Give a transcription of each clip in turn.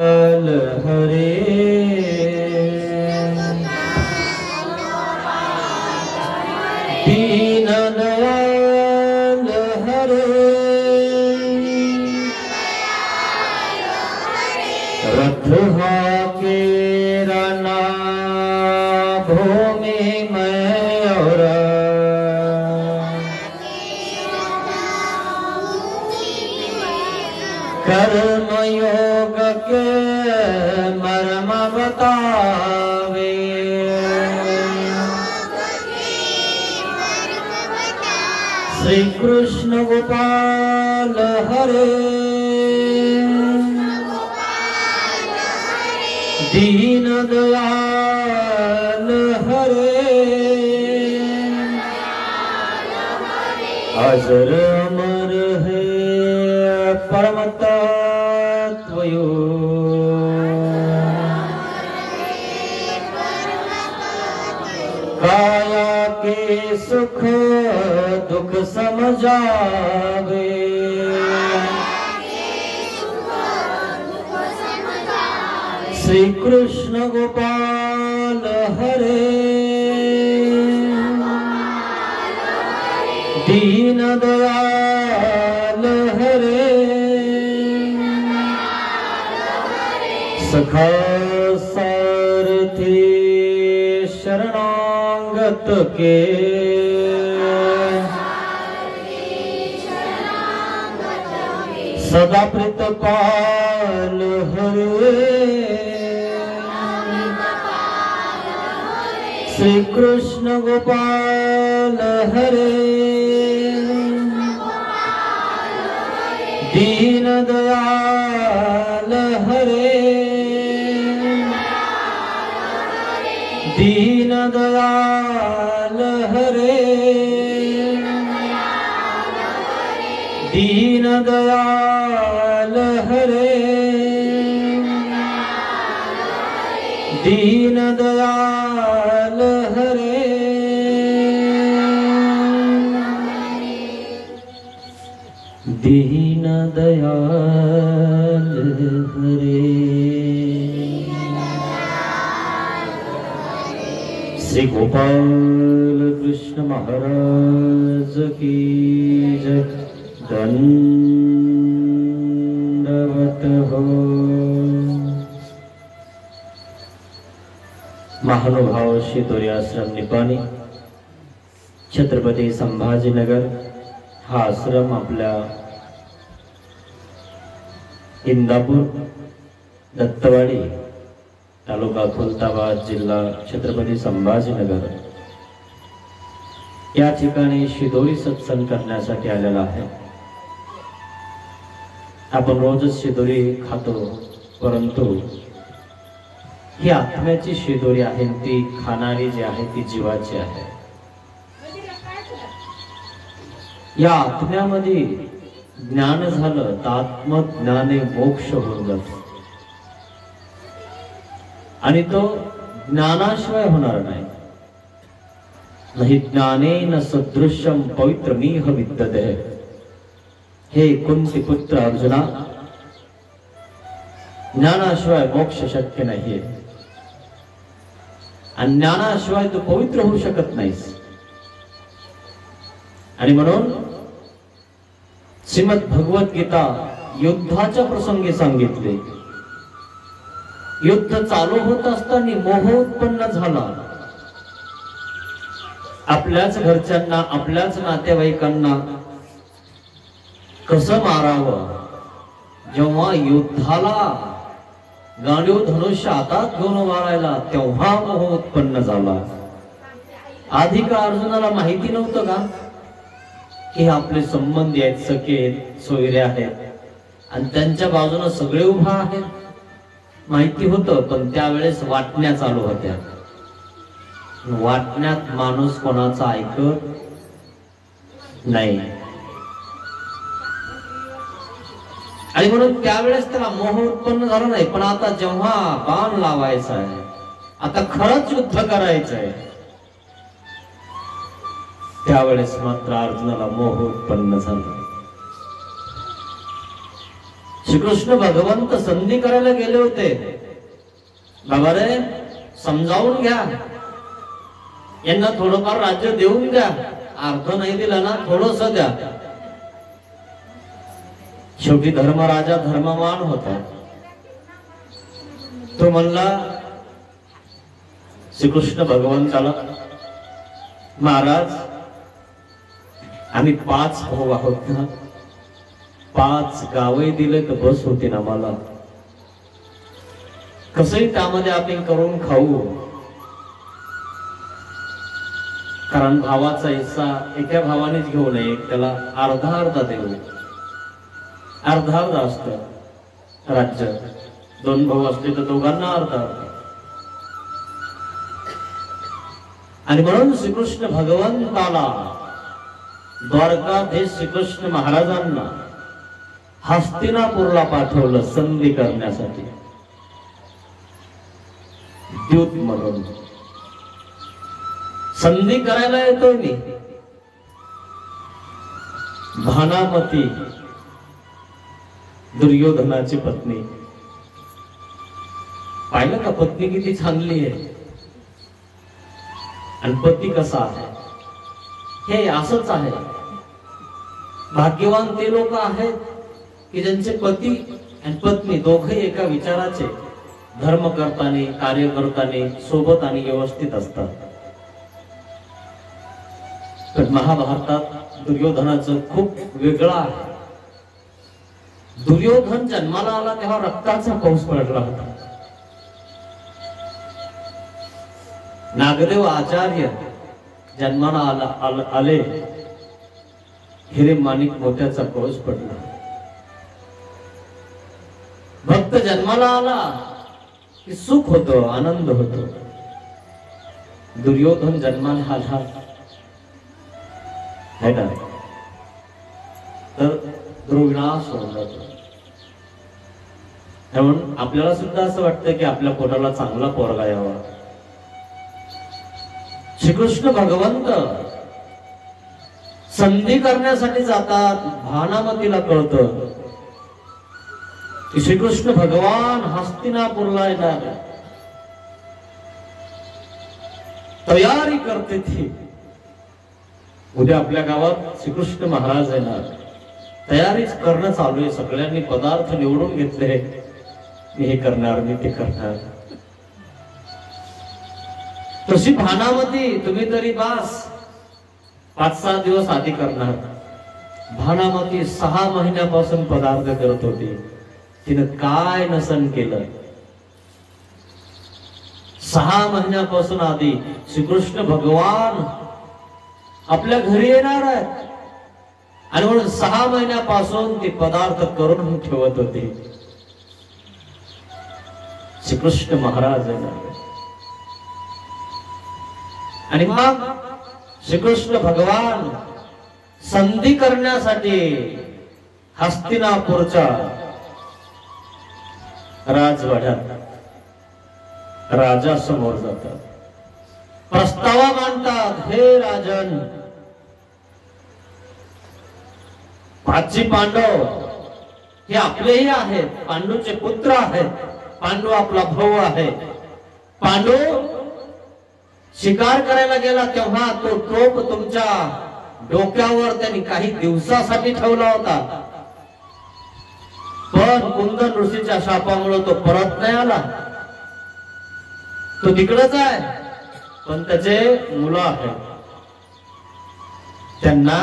हरे दीन दयाल हरे रथ के रना भूमि में और कर्म योग के मर्म बतावे श्री कृष्ण गोपाल हरे दीन दयाल हरे अजर अमर है परम तत्वयो काया के सुख दुख समझावे श्री कृष्ण गोपाल हरे दीन दयाल हरे सखा सारथी शरणागत के सदा प्रीतपाल हरे श्री कृष्ण गोपाल हरे दीन दयाल हरे दीन दयाल हरे दीन दयाल हरे दीन दयाल हरे दीन दयाल हरे श्री गोपाल कृष्ण महाराज की जय दंडवत हो। महानुभाव शितोरी आश्रम निपाणी छत्रपती संभाजीनगर हा आश्रम आपल्या इंदापूर दत्तवाडी तालुका खुलताबाद जिल्हा छत्रपती संभाजीनगर या ठिकाणी शिदोरी सत्संग करण्यासाठी आलेला आहे। आपण रोजच शिदोरी खातो, परंतु ही आत्म्याची शिदोरी आहे, ती खाणारी जी आहे ती जीवाची आहे। या आत्म्यामध्ये ज्ञान झालं तर आत्मज्ञाने मोक्ष होऊन जातो आणि तो ज्ञानाशिवाय होणार नाही। नहि ज्ञानेन सदृशम पवित्रमिह विद्यते। हे कुंती पुत्र अर्जुना, ज्ञानाशिवाय मोक्ष शक्य नाहीये आणि ज्ञानाशिवाय तू पवित्र होऊ शकत नाहीस। आणि म्हणून श्रीमद भगवत गीता युद्धाच्या प्रसंगी सांगितले। युद्ध चालू होत असताना मोह उत्पन्न झाला। आपल्याच घरच्यांना, आपल्याच नातेवाईकांना कसं मारावं, जेव्हा युद्धाला गांडीव धनुष्य हातात घेऊन मारायला तेव्हा मोह उत्पन्न झाला। आधी का अर्जुनाला माहिती नव्हतं का की आपले संबंधी आहेत, सखे आहेत, सोयरे आहेत आणि त्यांच्या बाजूने सगळे उभा आहेत? माहिती होतं, पण त्यावेळेस वाटण्या चालू होत्या। वाटण्यात माणूस कोणाचा ऐकत नाही आणि म्हणून त्यावेळेस त्याला मोह उत्पन्न झाला नाही। पण आता जेव्हा बाण लावायचा आहे, आता खरंच युद्ध करायचं आहे, त्यावेळेस मात्र अर्जुनाला मोह उत्पन्न झाला। श्रीकृष्ण भगवंत संधी करायला गेले होते. बाबा रे, समजावून घ्या, यांना थोडंफार राज्य देऊन द्या, अर्थ नाही दिला ना थोडस द्या. शेवटी धर्मराजा धर्मवान होता. तो म्हणला श्रीकृष्ण भगवंताला, महाराज आम्ही 5 भाऊ आहोत ना, 5 गावे दिले तर बस होते ना मला. कसंही त्यामध्ये आपण करून खाऊ, कारण भावाचा हिस्सा एका भावानेच घेऊ नये, त्याला अर्धा अर्धा देऊ. अर्धा अर्धा असतं राज्य. 2 भाऊ असले तर दोघांना अर्धा अर्धा. आणि म्हणून श्रीकृष्ण भगवंताला, द्वारकाधीश श्रीकृष्ण महाराजांना हस्तिनापूरला पाठवलं संधी करण्यासाठी. द्यूत म्हणून संधी करायला येतोय मी. भानामती दुर्योधनाची पत्नी, पाहिलं का पत्नी किती चांगली आहे आणि पती कसा आहे. हे असंच आहे. भाग्यवान ते लोक आहेत की ज्यांचे पती आणि पत्नी दोघे एका विचाराचे, धर्म करताना, कार्य करताना सोबत आणि व्यवस्थित असतात. तर महाभारतात दुर्योधनाचं खूप वेगळं आहे. दुर्योधन जन्माला आला तेव्हा रक्ताचा पाऊस पडला होता. नागदेव आचार्य जन्माला आले, हिरे माणिक मोत्याचा पाऊस पडला. भक्त जन्माला आला की सुख होतो, आनंद होतो. दुर्योधन जन्माला आला है ना, तर द्रोविनाश होऊन जातो. म्हणून आपल्याला सुद्धा असं वाटतं की आपल्या पोटाला चांगला पोरगा यावा. श्रीकृष्ण भगवंत संधी करण्यासाठी जातात. भानामतीला कळतं की श्रीकृष्ण भगवान हस्तिनापूरला येणार. तयारी करते ती, उद्या आपल्या गावात श्रीकृष्ण महाराज येणार. तयारीच करणं चालू आहे. सगळ्यांनी पदार्थ निवडून घेतले, मी हे करणार, मी ते करणार. तशी भानामती, तुम्ही तरी बास 5-6 दिवस आधी करणार. भानामती 6 महिन्यापासून पदार्थ करत होती. तिनं काय नसन केलं. 6 महिन्यापासून आधी श्रीकृष्ण भगवान आपल्या घरी येणार आहेत आणि म्हणून 6 महिन्यापासून ती पदार्थ करून ठेवत होती. श्रीकृष्ण महाराज येणार. आणि मग श्रीकृष्ण भगवान संधी करण्यासाठी हस्तिनापूरच्या राजवाड्यात राजा समोर जातात. प्रस्ताव मांडतात, हे राजन, 5 पांडव हे आपलेही आहेत, पांडूचे पुत्र आहेत. पांडू आपला भाऊ आहे. पांडू शिकार करायला गेला तेव्हा तो टोप तुमच्या डोक्यावर त्यांनी काही दिवसासाठी ठेवला होता, पण कुंदन ऋषीच्या शापामुळे तो परत नाही आला. तो तिकडेच आहे, पण त्याचे मुलं आहेत. त्यांना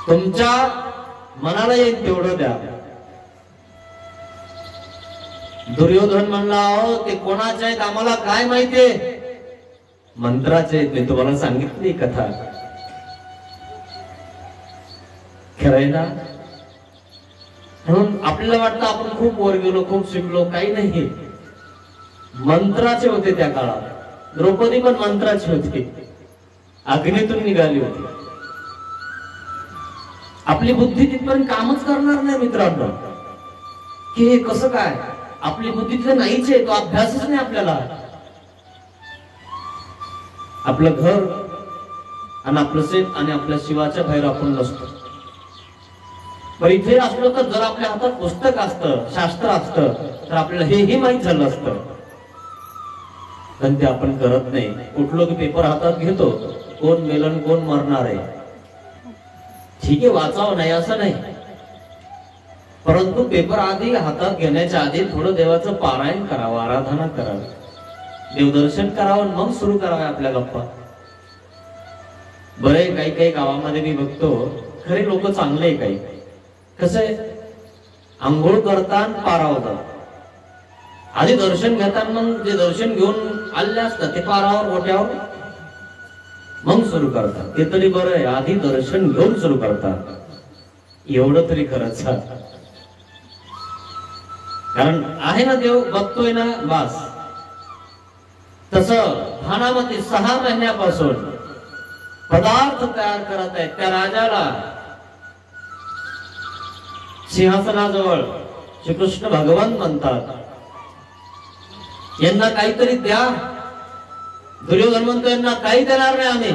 तुमच्या मनाला येईल तेवढं द्या. दुर्योधन म्हणला, अहो ते कोणाचे आहेत आम्हाला काय माहितीये. मंत्राचे आहेत, मी तुम्हाला सांगितली कथा. खरंय ना. म्हणून आपल्याला वाटतं आपण खूप वर गेलो, खूप शिकलो. काही नाही, मंत्राचे होते त्या काळात. द्रौपदी पण मंत्राची होती, अग्नीतून निघाली होती. आपली बुद्धी तिथपर्यंत कामच करणार नाही मित्रांनो, की हे कसं काय. आपली बुद्धी तिथे नाहीच आहे, तो अभ्यासच नाही आपल्याला. आपलं घर आणि आपलं शेत आणि आपल्या शिवाच्या बाहेर आपण नसतो. पण इथे असलो तर जर आपल्या हातात पुस्तक असतं, शास्त्र असतं, तर आपल्याला हेही माहीत झालं असतं. पण ते आपण करत नाही. उठलो की पेपर हातात घेतो, कोण मेलन कोण मरणार आहे, ठीक आहे वाचावं नाही असं नाही, परंतु पेपर आधी हातात घेण्याच्या आधी थोडं देवाचं पारायण करावं, आराधना करावी, देवदर्शन करावं, मग सुरू करावे आपल्या गप्पा. बरे काही काही गावामध्ये मी बघतो, खरे लोक चांगले आहे. काही कसं आहे, आंघोळ करताना पारावतात, आधी दर्शन घेताना मग जे दर्शन घेऊन आले असतात ते पारावर गोट्यावर मग सुरू करतात. ते तरी बरं आहे, आधी दर्शन घेऊन सुरू करतात, एवढं तरी खरंच. कारण आहे ना, देव बघतोय ना, बास. तसं भानामती 6 महिन्यापासून पदार्थ तयार करत आहेत. त्या राजाला सिंहासनाजवळ श्रीकृष्ण भगवान म्हणतात, यांना काहीतरी द्या. दुर्योधन म्हणतो, यांना काही देणार नाही आम्ही.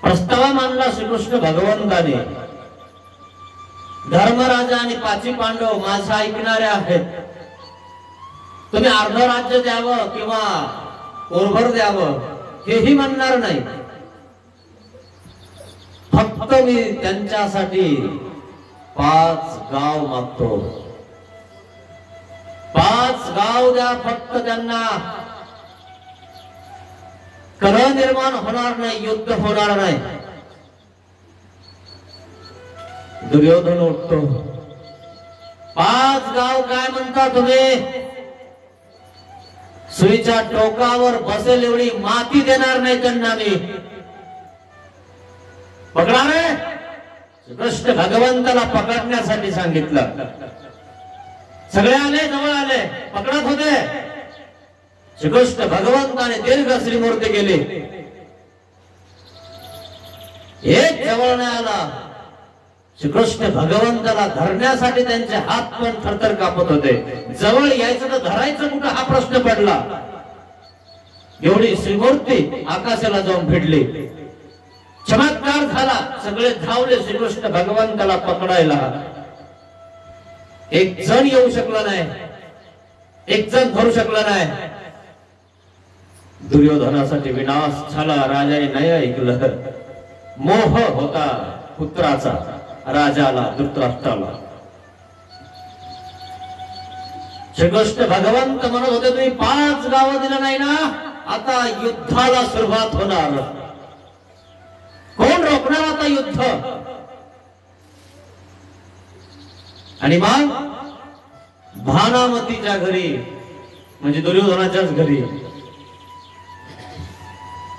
प्रस्ताव मानला श्रीकृष्ण भगवंताने. धर्मराजा आणि 5 पांडव माझा ऐकणारे आहेत. तुम्ही अर्ध राज्य द्यावं किंवा ओरभर द्यावं हेही म्हणणार नाही. फक्त मी त्यांच्यासाठी 5 गाव मागतो. 5 गाव द्या फक्त त्यांना. कलह निर्माण होणार नाही, युद्ध होणार नाही. दुर्योधन उठतो, 5 गाव काय म्हणता तुम्ही? सुईच्या टोकावर बसेल एवढी माती देणार नाही त्यांना मी. पकडा रे. कृष्ण भगवंताला पकडण्यासाठी सांगितलं. सगळे आले, जवळ आले, पकडत होते. श्रीकृष्ण भगवंताने दीर्घ श्रीमूर्ती गेली. एक जवळ नाही आला. श्रीकृष्ण भगवंताला धरण्यासाठी त्यांचे हात पण थरथर कापत होते. जवळ यायचं तर धरायचं कुठं हा प्रश्न पडला. एवढी श्रीमूर्ती आकाशाला जाऊन भिडली. चमत्कार झाला. सगळे धावले श्रीकृष्ण भगवंताला पकडायला. एक जण येऊ शकला नाही, एक जण धरू शकला नाही. दुर्योधनासाठी विनाश झाला. राजाने नाही ऐकलं. मोह होता पुत्राचा राजाला, धृतराष्ट्राला. श्रीकृष्ण भगवंत म्हणत होते, तुम्ही 5 गावं दिलं नाही ना, आता युद्धाला सुरुवात होणार. कोण रोखणार आता युद्ध? आणि मग भानामतीच्या घरी, म्हणजे दुर्योधनाच्याच घरी,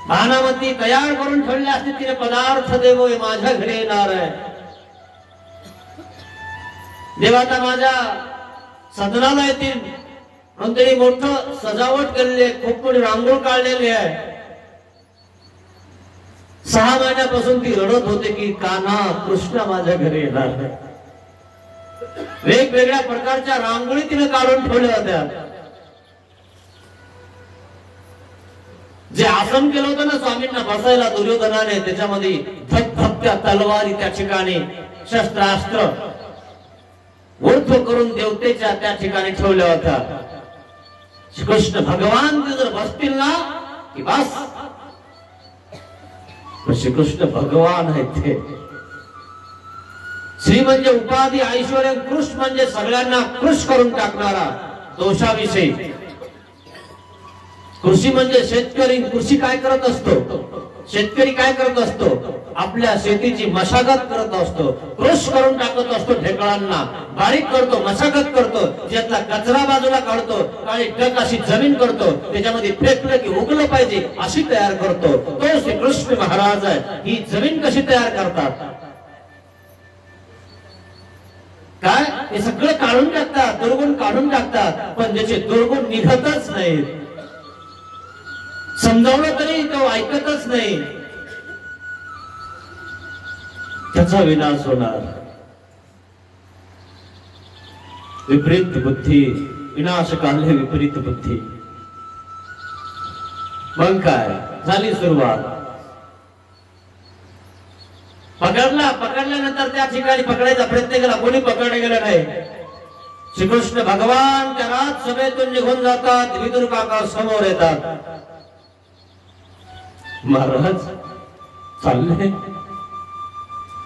भानामती तयार करून ठेवले असते. तिने पदार्थ देवो माझ्या घरी येणार आहे. देवाता माझ्या सदनाला येतील म्हणून त्यांनी मोठं सजावट केलेली आहे, खूप मोठी रांगोळ काढलेली आहे. 6 महिन्यापासून ती रडत होते की कान्हा कृष्ण माझ्या घरी येणार. वेगवेगळ्या प्रकारच्या रांगोळी तिने काढून ठेवल्या होत्या. जे आसन केलं होतं ना स्वामींना बसायला दुर्योधनाने, त्याच्यामध्ये धगधगत्या तलवारी त्या ठिकाणी, शस्त्रास्त्र ऊर्ध्व करून देवतेच्या त्या ठिकाणी ठेवल्या होत्या. श्रीकृष्ण भगवान ते जर बसतील ना की बस. श्रीकृष्ण भगवान आहेत ते. श्री म्हणजे उपाधी, ऐश्वर्य, कृष्ण म्हणजे सगळ्यांना कृष करून टाकणारा. दोषाविषयी कृषी म्हणजे शेतकरी. कृषी काय करत असतो? शेतकरी काय करत असतो? आपल्या शेतीची मशागत करत असतो, कृष करून टाकत असतो. ढेकळांना बारीक करतो, मशागत करतो, ज्यातला कचरा बाजूला काढतो, काळी टक अशी जमीन करतो, त्याच्यामध्ये फेकलं की उगलं पाहिजे अशी तयार करतो. तो श्रीकृष्ण महाराज आहे. ही जमीन कशी तयार करतात? काय हे सगळं काढून टाकतात, दुर्गुण काढून टाकतात, पण ज्याचे दुर्गुण निघतच नाहीत. समजावलं तरी तो ऐकतच नाही. त्याचा विनाश होणार. विपरीत बुद्धी, विनाश काढले विपरीत बुद्धी. मग काय झाली सुरुवात. तर त्या ठिकाणी पकडायचा प्रयत्न केला, कोणी पकडले गेलं नाही. श्रीकृष्ण भगवान त्या राज सभेतून निघून जातात. विदुर काका समोर येतात. महाराज चालले,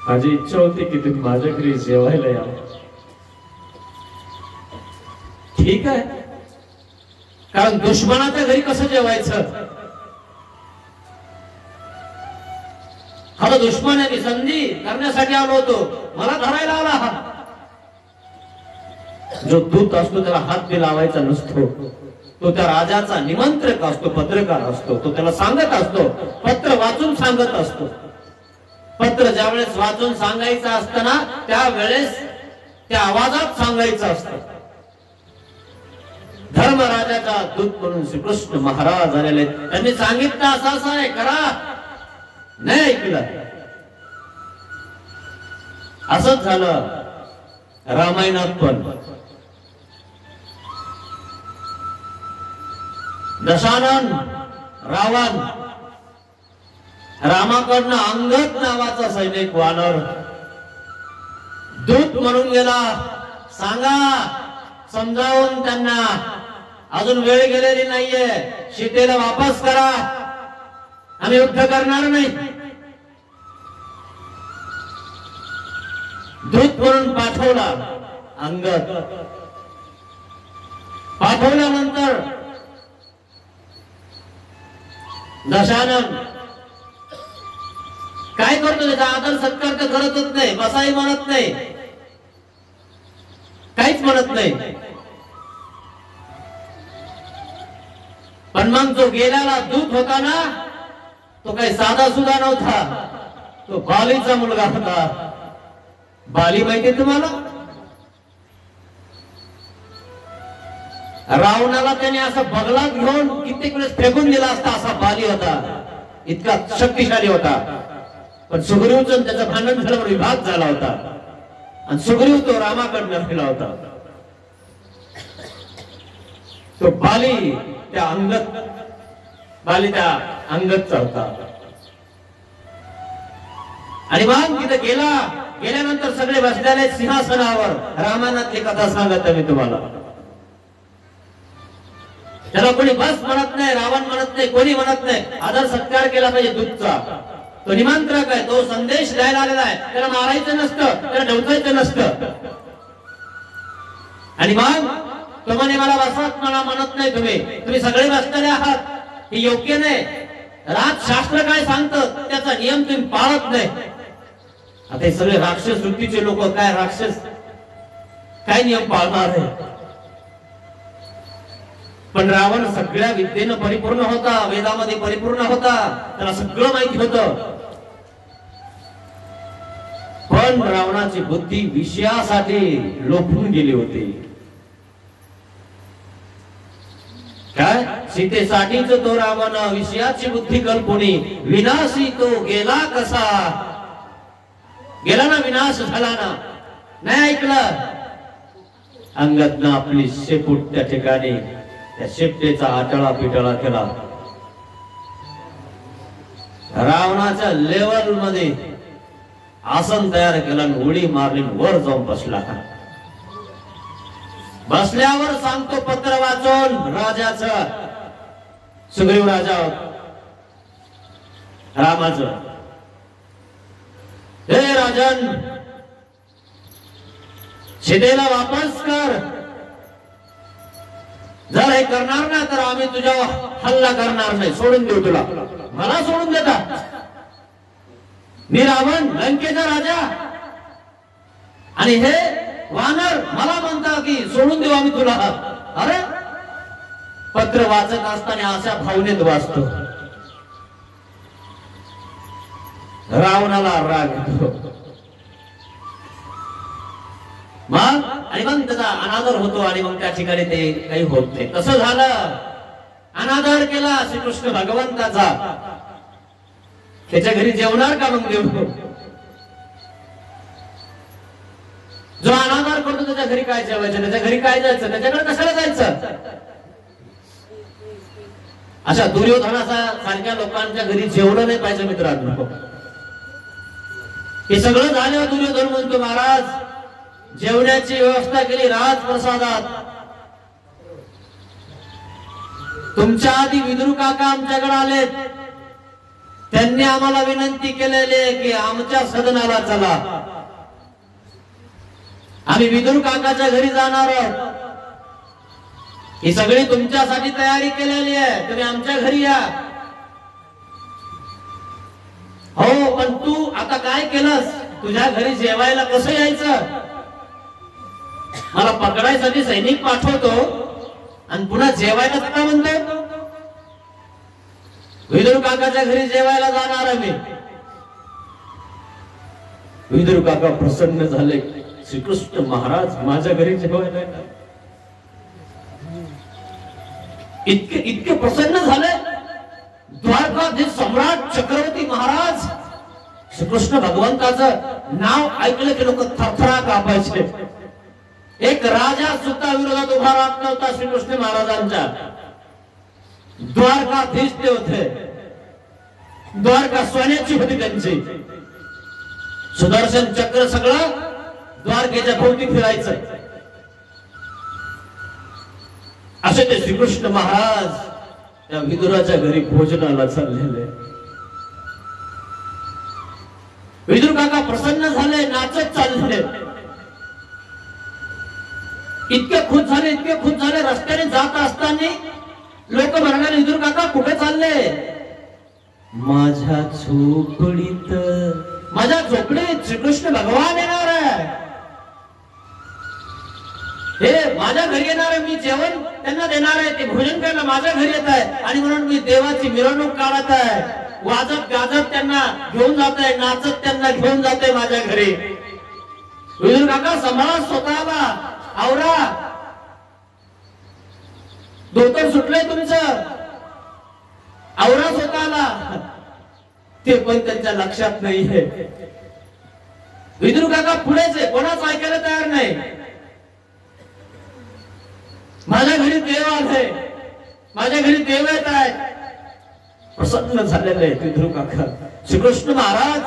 माझी इच्छा होती की तुम्ही माझ्या घरी जेवायला या. ठीक आहे, कारण दुश्मनाच्या घरी कसं जेवायचं? हा दुश्मन आहे, संधी करण्यासाठी आलो होतो, मला धरायला आला. हा जो दूत असतो त्याला हात बी लावायचा नसतो. तो त्या राजाचा निमंत्रक असतो, पत्रकार असतो. तो त्याला सांगत असतो, पत्र वाचून सांगत असतो. पत्र ज्या वेळेस वाचून सांगायचं असतं ना, त्यावेळेस त्या आवाजात सांगायचं असतं. धर्मराजाचा दूत म्हणून श्रीकृष्ण महाराज आलेले. त्यांनी सांगितलं असं असं आहे, करा. नाही ऐकलं. असंच झालं रामायणात पण. दशानन रावण रामाकडनं अंगद नावाचा सैनिक वानर दूत म्हणून गेला. सांगा, समजावून त्यांना, अजून वेळ गेलेली नाहीये, सीतेला वापस करा, आम्ही युद्ध करणार नाही. दूत म्हणून पाठवला अंगद. पाठवल्यानंतर दशानन काय करतो? त्याचा आदर सत्कार तर करतच नाही, बसाई म्हणत नाही, काहीच म्हणत नाही. पण मग जो गेलेला दूत होता ना, तो काही साधा सुद्धा नव्हता. तो बालीचा मुलगा होता. बाली माहितीये तुम्हाला? रावणाला त्याने असा बगलात घेऊन कित्येक वेळेस फेकून दिला असता, असा बाली होता. इतका शक्तिशाली होता. पण सुग्रीवचं त्याचं भांडण झाल्यावर विभाग झाला होता. आणि सुग्रीव तो रामाकडनं फिरला होता. तो बाली त्या अंगदचा होता. आणि मग तिथे गेल्यानंतर सगळे बसलेले सिंहासनावर. रामायणातली कथा सांगत मी तुम्हाला. त्याला कोणी बस म्हणत नाही, रावण म्हणत नाही, कोणी म्हणत नाही. आदर सत्कार केला पाहिजे दूतचा. तो निमंत्रक आहे, तो संदेश द्यायला आलेला आहे. त्याला मारायचं नसतं, त्याला डवचायचं नसतं. आणि मग तो म्हणे मला बसत मला म्हणत नाही, तुम्ही सगळे बसलेले आहात, हे योग्य नाही. राजशास्त्र काय सांगतं त्याचा नियम तुम्ही पाळत नाही. आता हे सगळे राक्षस वृत्तीचे लोक काय राक्षस काय नियम पाळणार आहे? पण रावण सगळ्या विद्येनं परिपूर्ण होता, वेदामध्ये परिपूर्ण होता, त्याला सगळं माहिती होतं. पण रावणाची बुद्धी विषयासाठी लोपून गेली होती. काय सीतेसाठीच तो रावण विषयाची बुद्धी कल्पनी. विनाशी तो गेला कसा? गेला ना, विनाश झाला ना. नाही ऐकलं. अंगदनं आपली शेपूट त्या ठिकाणी त्या शेपटेचा आटळा पिटळा केला. रावणाच्या लेवल मध्ये आसन तयार केलं, उडी मारली, वर जाऊन बसला. बसल्यावर सांगतो पत्र वाचून राजाचं, सुग्रीव राजा रामाचं. हे राजन, सीतेला वापस कर. जर हे करणार ना तर आम्ही तुझ्यावर हल्ला करणार नाही, सोडून देऊ तुला. मला सोडून देता? मी रावण, लंकेचा राजा, आणि हे वानर मला म्हणता की सोडून देऊ आम्ही तुला? अरे पत्र वाचत असताना अशा भावनेत वाचतो. रावणाला राग येतो. मग आणि मग त्याचा अनादर होतो. आणि मग त्या ठिकाणी ते काही होत नाही. कसं झालं? अनादर केला श्रीकृष्ण भगवंताचा. त्याच्या घरी जेवणार का मग देव? जो अनादर करतो त्याच्या घरी काय जेवायचं, त्याच्या घरी काय जायचं, त्याच्याकडे कशाला जायचं? अशा दुर्योधनाचा सारख्या लोकांच्या घरी जेवलं नाही पाहिजे मित्रांनो. हे सगळं झाल्यावर दुर्योधन म्हणतो, महाराज जेवणाची व्यवस्था केली राजप्रसादात. तुमच्या आधी विदुर काका आमच्याकडे आलेत. त्यांनी आम्हाला विनंती केलेली आहे की आमच्या सदनाला चला. आम्ही विदुर काकाच्या घरी जाणार आहोत. ही सगळी तुमच्यासाठी तयारी केलेली आहे. तुम्ही आमच्या घरी या. हो, पण तू आता काय केलंस? तुझ्या घरी जेवायला कसं यायचं? मला पकडायसाठी सैनिक पाठवतो आणि पुन्हा जेवायला का म्हणतो? विदुर काकाच्या घरी जेवायला जाणार आम्ही. विदुर काका प्रसन्न झाले. श्रीकृष्ण महाराज माझ्या घरी जेवायला येतात. इतके इतके प्रसन्न झाले. द्वारकाधीश सम्राट चक्रवर्ती महाराज श्रीकृष्ण भगवंताचं नाव ऐकलं की लोक थरथरा कापायचे. एक राजा सुद्धा विरोधात उभा राहत नव्हता श्रीकृष्ण महाराजांच्या. द्वारकाधीश ते होते. द्वारका सोन्याची होती त्यांची. सुदर्शन चक्र सगळं द्वारकेच्या भोवती फिरायचं. असे ते श्रीकृष्ण महाराज त्या विदुराच्या घरी भोजनाला चाललेले. विदुर काका प्रसन्न झाले, नाचत चालले. इतके खुश झाले, इतके खुश झाले. रस्त्याने जात असताना लोक म्हणाले, विदुर काका कुठे चालले? माझ्या झोपडीत. माझ्या झोपडीत श्रीकृष्ण भगवान येणार आहे. हे माझ्या घरी येणार आहे. मी जेवण त्यांना देणार आहे. ते भोजन करायला माझ्या घरी येत आहे आणि म्हणून मी देवाची मिरवणूक काढत आहे. वाजत गाजत त्यांना घेऊन जात आहे, नाचत त्यांना घेऊन जाते माझ्या घरी. विदुर काका सांभाळा स्वतःला, आवरा. धोतर सुटलंय तुमचं, आवरा स्वतःला. ते पण त्यांच्या लक्षात नाहीये. विदुर काका पुढेच आहे, कोणाच ऐकायला तयार नाही. माझ्या घरी देव आले, माझ्या घरी देव येत आहेत. प्रसन्न झालेले विदुर काका. श्रीकृष्ण महाराज,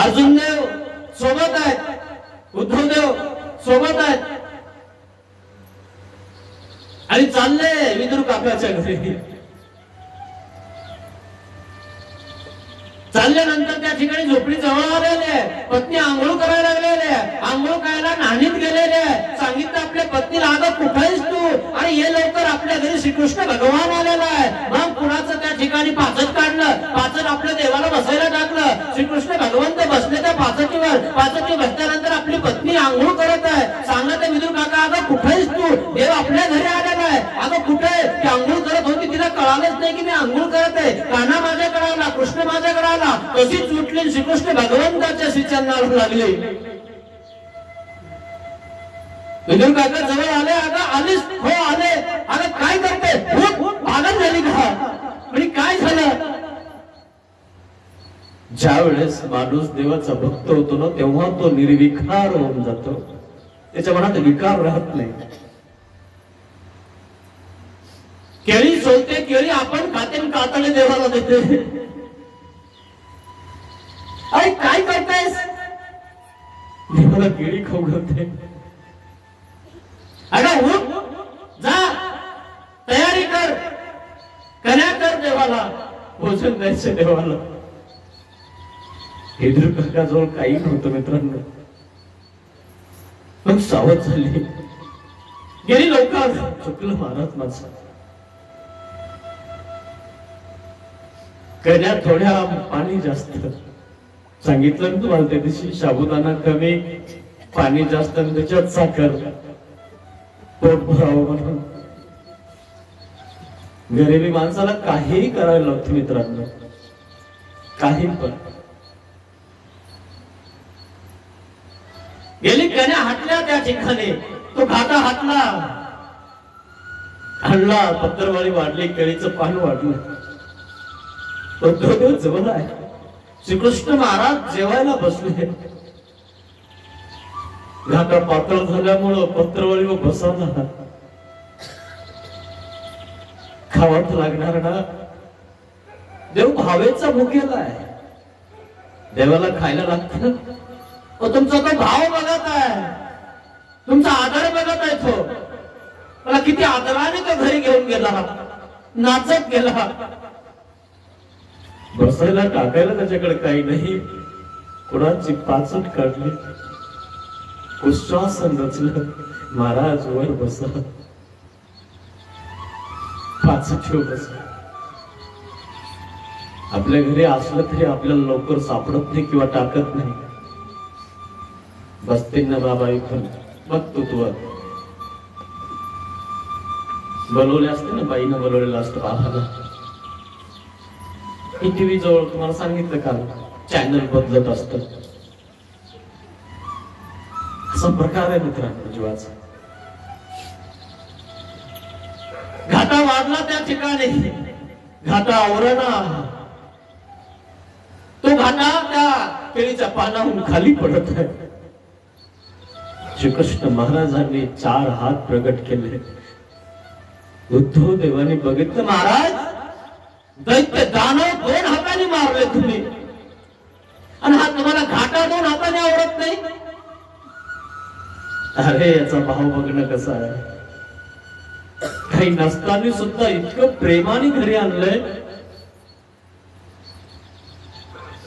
अर्जुन देव सोबत आहेत, उद्धव देव सोबत आहेत आणि चालले विदुर काकाच्या घरी. चालल्यानंतर त्या ठिकाणी झोपडी जवळ आलेले. पत्नी आंघोळ करायला लागलेले, आंघोळ करायला नाणीत गेलेले. सांगितलं आपल्या पत्नीला, अगं कुठेस तू? आणि ये लवकर, आपल्या घरी श्रीकृष्ण भगवान आलेला आहे. मग कुणाचं त्या ठिकाणी पाचट काढलं, पाचट आपल्या देवाला बसायला टाकलं. श्रीकृष्ण भगवंत बसले त्या पाचटीवर. पाचटी बसल्यानंतर आपली पत्नी आंघोळ करत आहे. सांगत विदुर काका, अगं कुठेस तू? देव आपल्या घरी आलेला आहे. अगं कुठे? ती आंघोळ करत होती, तिला कळालंच नाही की मी आंघोळ करत आहे. कान्हा माझ्याकडे आला, कृष्ण माझ्याकडे आला. कशी सुटली, श्रीकृष्ण भगवंताच्या श्रीचरणाला लागले. विदुर काका जवळ आले. अगं आलीस? हो आले. अगं काय करते? पागल झाली का? आणि काय झालं? ज्या वेळेस माणूस देवाचा भक्त होतो ना, तेव्हा तो निर्विकार होऊन जातो. त्याच्या मनात विकार राहत नाही. केळी सोलते, केळी आपण खाते, कातडे देवाला देते. अरे काय करतायस? देवाला केळी खाऊ घालते. अगं उठ, जा, तयारी कर, कन्या कर, देवाला भोजन द्यायचं. देवाला विदुर काका जवळ काही नव्हतं मित्रांनो. पण सावध झाली, गेली लवकर. चुकलं महाराज माझं. कन्या थोड्या, पाणी जास्त. सांगितलं ना तुम्हाला त्या दिवशी, साबुदाणा कमी, पाणी जास्त, त्याच्यात साखर, पोट भरावं म्हणून. गरिबी माणसाला काहीही करायला लागतं मित्रांनो, काही पण. गेली कन्या हाटल्या त्या ठिकाणी. तो घाटा हाटला, आणला, पत्रवाळी वाढली, केळीचं पान वाढलं. तो जवळ आहे. श्रीकृष्ण महाराज जेवायला बसले. घाटा पातळ झाल्यामुळं पत्रवळीवर बसायला खावाच लागणार ना. देव भावेचा भुकेला आहे. देवाला खायला लागतं. तुमचा तो भाव बघत आहे, तुमचा आदर बघत आहे. तो मला किती आदराने तो घरी घेऊन गेला, नाचत गेला. बसायला टाकायला त्याच्याकडे काही नाही. कुणाची पाचट काढली, उश्वासन रचलं, महाराज वर बसा, पाचट ठेव बसा. आपल्या घरी असलं तरी आपल्याला लवकर सापडत नाही किंवा टाकत नाही. बसते ना बाबा इथून बघतो तू बोलवले असते ना, बाईनं बोलवलेलं असतं बाबाला. टीव्ही जवळ तुम्हाला सांगितलं का, चॅनल बदलत असत. असा प्रकार आहे मित्रांनो जीवाचा. घाटा वाढला त्या ठिकाणी, घाटा आवरणा. तो घाटा त्या केळीच्या पानाहून खाली पडत आहे. श्रीकृष्ण महाराजांनी 4 हात प्रगट केले. उद्धव देवाने बघितलं, महाराज दैत्य दानव 2 हाताने मारले तुम्ही, आणि हा तुम्हाला घाटा 2 हाताने आवडत नाही. अरे याचा भाव बघणं कसा आहे. काही नसताना सुद्धा इतकं प्रेमाने घरी आणलंय.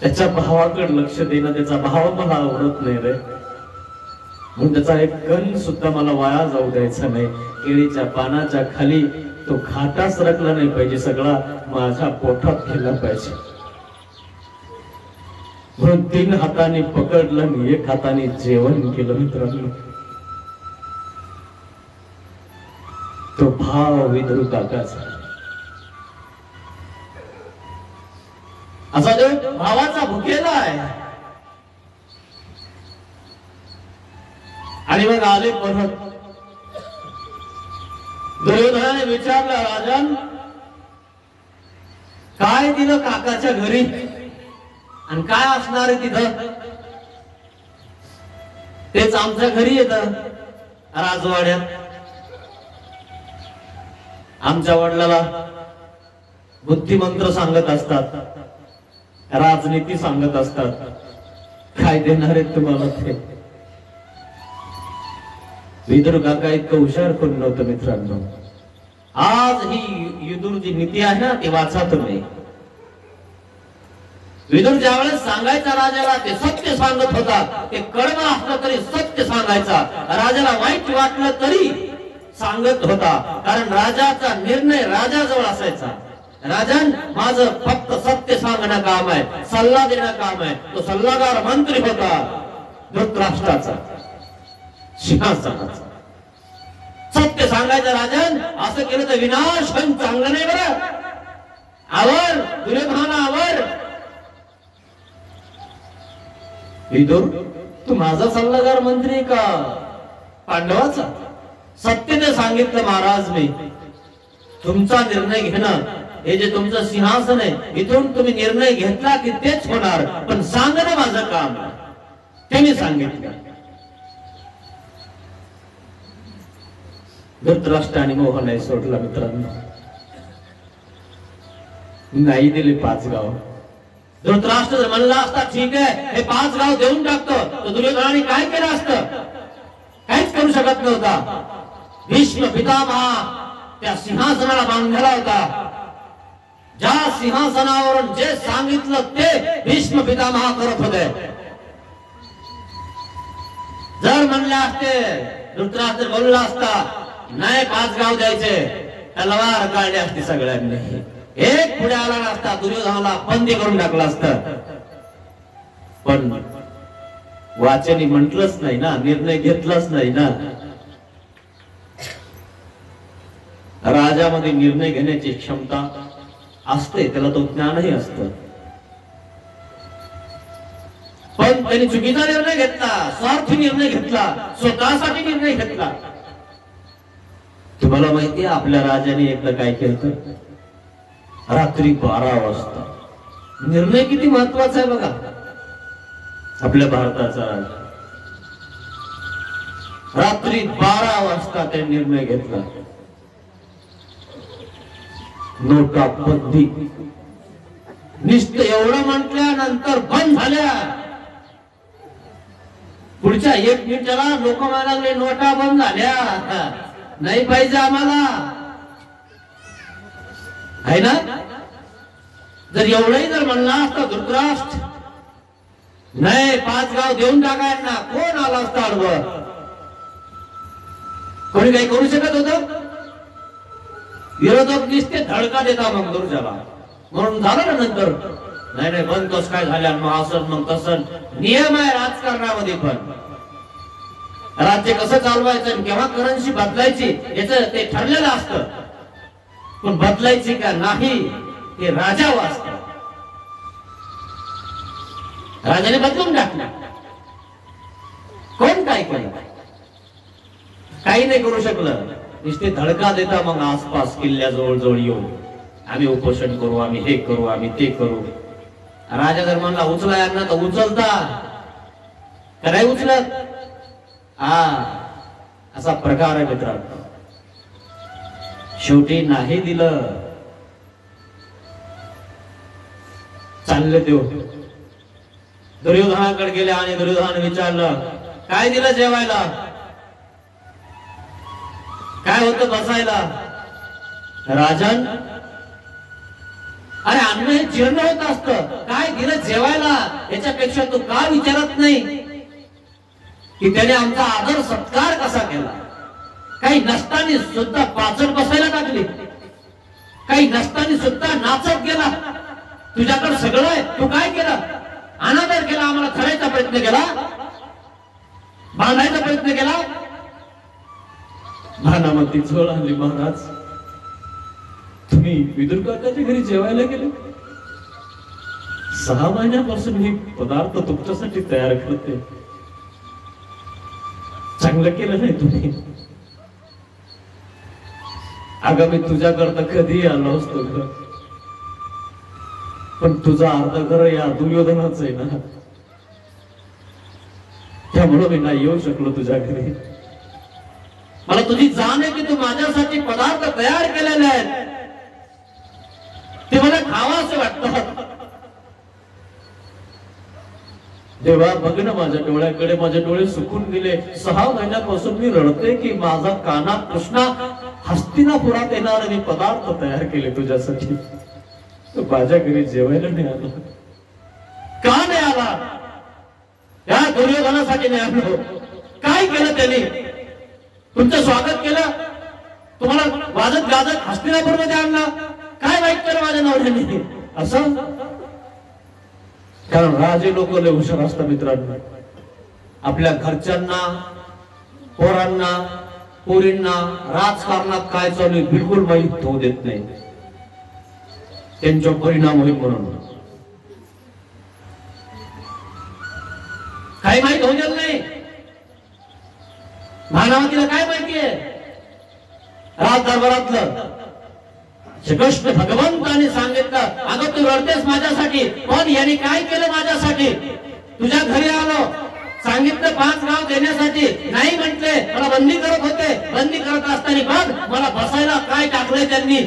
त्याच्या भावाकडे लक्ष देणं, त्याचा भाव मला आवडत नाही रे. म्हणून त्याचा एक कण सुद्धा मला वाया जाऊ द्यायचा नाही. केळीच्या पानाच्या खाली तो घाटा सरकला नाही पाहिजे, सगळा माझ्या पोटात गेला पाहिजे. म्हणून 3 हाताने पकडलं आणि 1 हाताने जेवण केलं. मित्रांनो तो भाव विदुर काकाचा. असा देव भावाचा भुकेला आहे. आणि मग आले परत. दुर्योधनाने विचारलं, राजन काय दिलं काकाच्या घरी आणि काय असणार आहे तिथं. तेच आमच्या घरी येतं राजवाड्यात. आमच्या वडिलाला बुद्धिमंत्र सांगत असतात, राजनीती सांगत असतात. काय देणार आहेत तुम्हाला ते. विदुर काका इतकं हुशार कोण नव्हतं मित्रांनो. आज ही विदुर जी नीती आहे ना, ती वाचा तुम्ही. विदुर ज्यावेळेस सांगायचा राजाला, ते सत्य सांगत होता. ते कडवं असलं तरी सत्य सांगायचा. राजाला वाईट वाटलं तरी सांगत होता, कारण राजाचा निर्णय राजाजवळ असायचा. राजन माझं फक्त सत्य सांगणं काम आहे, सल्ला देणं काम आहे. तो सल्लागार मंत्री होता धृतराष्ट्राचा, सिंहासनाचा. सत्य सांगायचं राजन. असं केलं तर विनाश पण चांगलं नाही बरं. आवर दुर्योधना आवर. विदुर तू माझा सल्लागार मंत्री का पांडवाचा. सत्य ते सांगितलं महाराज मी. तुमचा निर्णय घेणं हे जे तुमचं सिंहासन आहे, इथून तुम्ही निर्णय घेतला की तेच होणार, पण सांगणं माझं काम ते मी सांगितलं. धृतराष्ट्राने मोह नाही सोडला मित्रांनो. नाही दिले 5 गाव. धृतराष्ट्र जर म्हणला असता ठीक आहे हे 5 गाव देऊन टाकतो, तर दुर्योधनाने काय केलं असतं. काहीच करू शकत नव्हता. भीष्म पितामहा त्या सिंहासनाला बांधला होता. ज्या सिंहासनावरून जे सांगितलं ते भीष्म पितामहा करत होते. जर म्हणले असते, धृतराष्ट्र बोलला असता नाही 5 गाव द्यायचे, तलवार काढली असती सगळ्यांनी. एक पुढे आला नसता, दुर्योधनाला बंदी करून टाकला असतं. पण वाचनी म्हटलंच नाही ना, निर्णय घेतलाच नाही ना. राजामध्ये निर्णय घेण्याची क्षमता असते, त्याला तो ज्ञानही असतं. पण त्यांनी चुकीचा निर्णय घेतला, स्वार्थी निर्णय घेतला, स्वतःसाठी निर्णय घेतला. तुम्हाला माहिती आहे आपल्या राजाने एकदा काय केलं. रात्री 12 वाजता. निर्णय किती महत्वाचा आहे बघा आपल्या भारताचा. रात्री 12 वाजता त्यांनी निर्णय घेतला. नोटाबंदी. नुसतं एवढं म्हटल्यानंतर बंद झाल्या. पुढच्या 1 मिनिटाला लोक म्हणायला लागले नोटा बंद झाल्या, नाही पाहिजे आम्हाला, आहे ना. जर एवढंही जर म्हणला असता धृतराष्ट्र, नाही 5 गाव देऊन टाकायला, कोण आला असता अडवं? कोणी काही करू शकत होत? विरोधक नुसते धडका देता मग दुर्जाला, म्हणून झालं ना नंतर, नाही नाही बंद कस काय झाल्या, मग असं मग तसं. नियम आहे राजकारणामध्ये, पण राज्य कसं चालवायचं आणि केव्हा करन्सी बदलायची याच ते ठरलेलं असतं, पण बदलायची का नाही ते राजा वाचत. राजाने बदलून टाकलं. कोण काय केलं? काही नाही करू शकलं. नुसते धडका देता मग आसपास किल्ल्याजवळ जवळ येऊन, आम्ही उपोषण करू, आम्ही हे करू, आम्ही ते करू. राजा जर म्हणला उचला यांना तर उचलता का नाही उचलत? असा प्रकार आहे मित्रांनो. शेवटी नाही दिलं, चालले देव. दुर्योधनाकडे गेले आणि दुर्योधनाने विचारलं, काय दिलं जेवायला? काय होतं बसायला? राजन, अरे अन्न हे जीर्ण होत असतं, काय दिलं जेवायला याच्यापेक्षा तू का विचारत नाही की त्याने आमचा आदर सत्कार कसा केला? काही नसताना सुद्धा पाचट बसायला टाकली, काही नसताना सुद्धा नाचत गेला. तुझ्याकडे सगळं आहे, तू काय केलं? अनादर केला, आम्हाला खरायचा प्रयत्न केला, बांधायचा प्रयत्न केला. भानामती झोळ आणली. महाराज, तुम्ही विदुर काकाच्या घरी जेवायला गेले? 6 महिन्यापासून ही पदार्थ तुमच्यासाठी तयार करते. चांगलं केलं नाही तुम्ही. अगं मी तुझ्याकरता कधी आलो असतो ग, पण तुझा अर्ध घर या दुर्योधनाच आहे ना, त्यामुळे मी नाही येऊ शकलो तुझ्या घरी. मला तुझी जाण आहे की तू माझ्यासाठी पदार्थ तयार केलेले आहेत, ते मला खावासे वाटतात. देवा बघ ना माझ्या डोळ्याकडे, माझे डोळे सुकून गेले. 6 महिन्यापासून मी रडते की माझा काना कृष्णा हस्तिनापुरात येणार मी पदार्थ तयार केले तुझ्यासाठी, तो माझ्या घरी जेवायला नाही आला. का नाही आला? या दुर्योधनासाठी नाही आलो. काय केलं त्यांनी? तुमचं स्वागत केलं, तुम्हाला वाजत गाजत हस्तिनापूर मध्ये आणलं. काय वाईट केलं माझ्या नवऱ्याने? असं कारण राजे लोक लय हुशार असतात मित्रांनो. आपल्या घरच्यांना, पोरांना, पोरींना राजकारणात काय चालू आहे बिलकुल माहीत होऊ देत नाही, त्यांचा परिणाम होईल म्हणून. काही माहित होऊ देत नाही. भानावतीला काय माहितीये राज दरबारातलं? श्रीकृष्ण भगवंताने सांगितलं, अगं तू रडतेस माझ्यासाठी, पण याने काय केलं माझ्यासाठी? तुझ्या घरी आलो, सांगितलं 5 गाव देण्यासाठी, नाही म्हटले, मला बंदी करत होते. बंदी करत असताना बघ मला बसायला काय टाकलंय त्यांनी.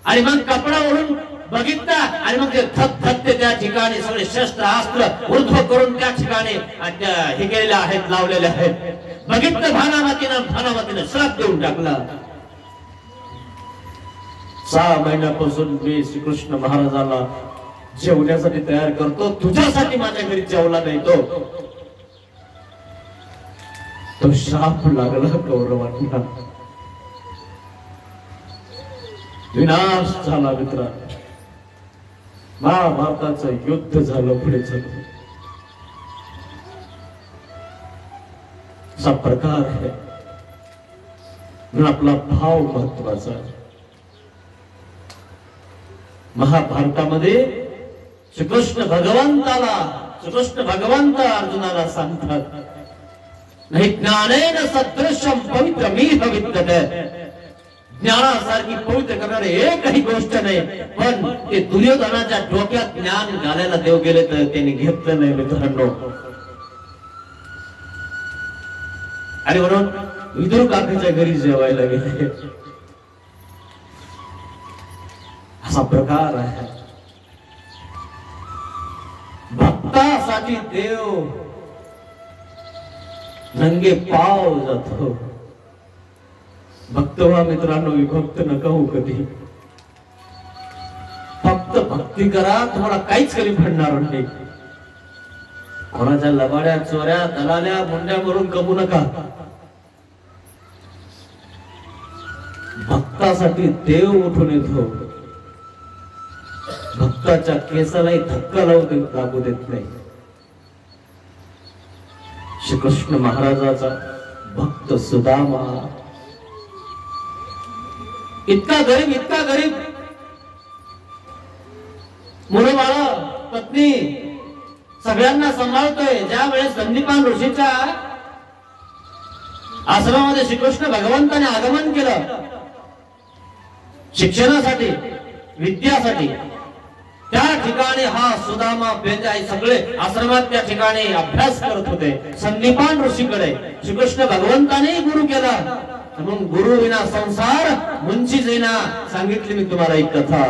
आणि मग कपडा ओढून बघितला आणि मग ते थकते त्या ठिकाणी सगळे शस्त्र अस्त्र ऊर्ध्व करून त्या ठिकाणी हे केलेले आहेत, लावलेले आहेत. बघितलं भानामतीनं श्राप देऊन टाकला. 6 महिन्यापासून मी श्रीकृष्ण महाराजाला जेवण्यासाठी तयार करतो, तुझ्यासाठी माझ्या घरी जेवला नाही तो शाप लागला कौरवांना. विनाश झाला मित्रा. महाभारताचं युद्ध झालं, पुढे झालं. असा प्रकार आहे. आपला भाव महत्वाचा. महाभारतामध्ये श्रीकृष्ण भगवंत अर्जुनाला सांगतात, नाही ज्ञानेन सदृशम पवित्रमिह विद्यते. ज्ञानासारखी पवित्र करणारे एकही गोष्ट नाही, पण ते दुर्योधनाच्या डोक्यात ज्ञान घालायला देव गेले तर त्यांनी घेतलं नाही मित्रांनो. आणि म्हणून विदुर काकाच्या घरी जेवायला गेले. असा प्रकार आहे. भक्तासाठी देव नंगे पाव जातो. भक्त व्हा मित्रांनो, विभक्त नका हो कधी. फक्त भक्ती करा, तुम्हाला काहीच कमी पडणार नाही. कोणाच्या लबाड्या चोऱ्या दलाल्या मुंड्या करून कमवू नका. भक्तासाठी देव उठून येतो. भक्ताच्या केसालाही धक्का लागू देत नाही. श्रीकृष्ण महाराजाचा भक्त सुदामा इतका गरीब मुलं बाळ पत्नी सगळ्यांना सांभाळतोय. ज्या वेळेस संदीपान ऋषीच्या आश्रमामध्ये श्रीकृष्ण भगवंताने आगमन केलं शिक्षणासाठी, विद्यासाठी, त्या ठिकाणी हा सुदामा बेंजाई सगळे आश्रमात त्या ठिकाणी अभ्यास करत होते. संदीपान ऋषीकडे श्रीकृष्ण भगवंताने गुरु केला. म्हणून गुरु विना संसार मुंची जाईना. सांगितली मी तुम्हाला एक कथा.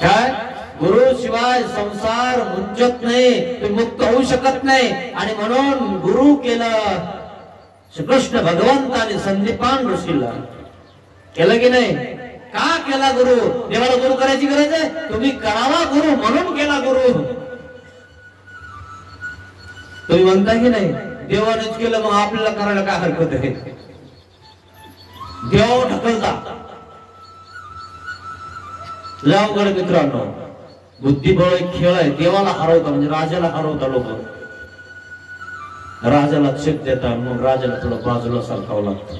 काय गुरु शिवाय संसार मुंजत नाही, तुम्ही मुक्त होऊ शकत नाही. आणि म्हणून गुरु केलं श्रीकृष्ण भगवंताने संदीपान ऋषीला. केलं की नाही? का केला गुरु? देवाला गुरु करायची गरज आहे? तुम्ही करावा गुरु म्हणून केला गुरु. तुम्ही म्हणता की नाही देवानेच केलं मग आपल्याला करायला काय हरकत आहे? देवावर ढकलता. अवघड मित्रांनो, बुद्धिबळ एक खेळ आहे. देवाला हरवता म्हणजे राजाला हरवता लोक. राजाला चेक देतात, मग राजाला थोडं बाजूला सरकावं लागतं.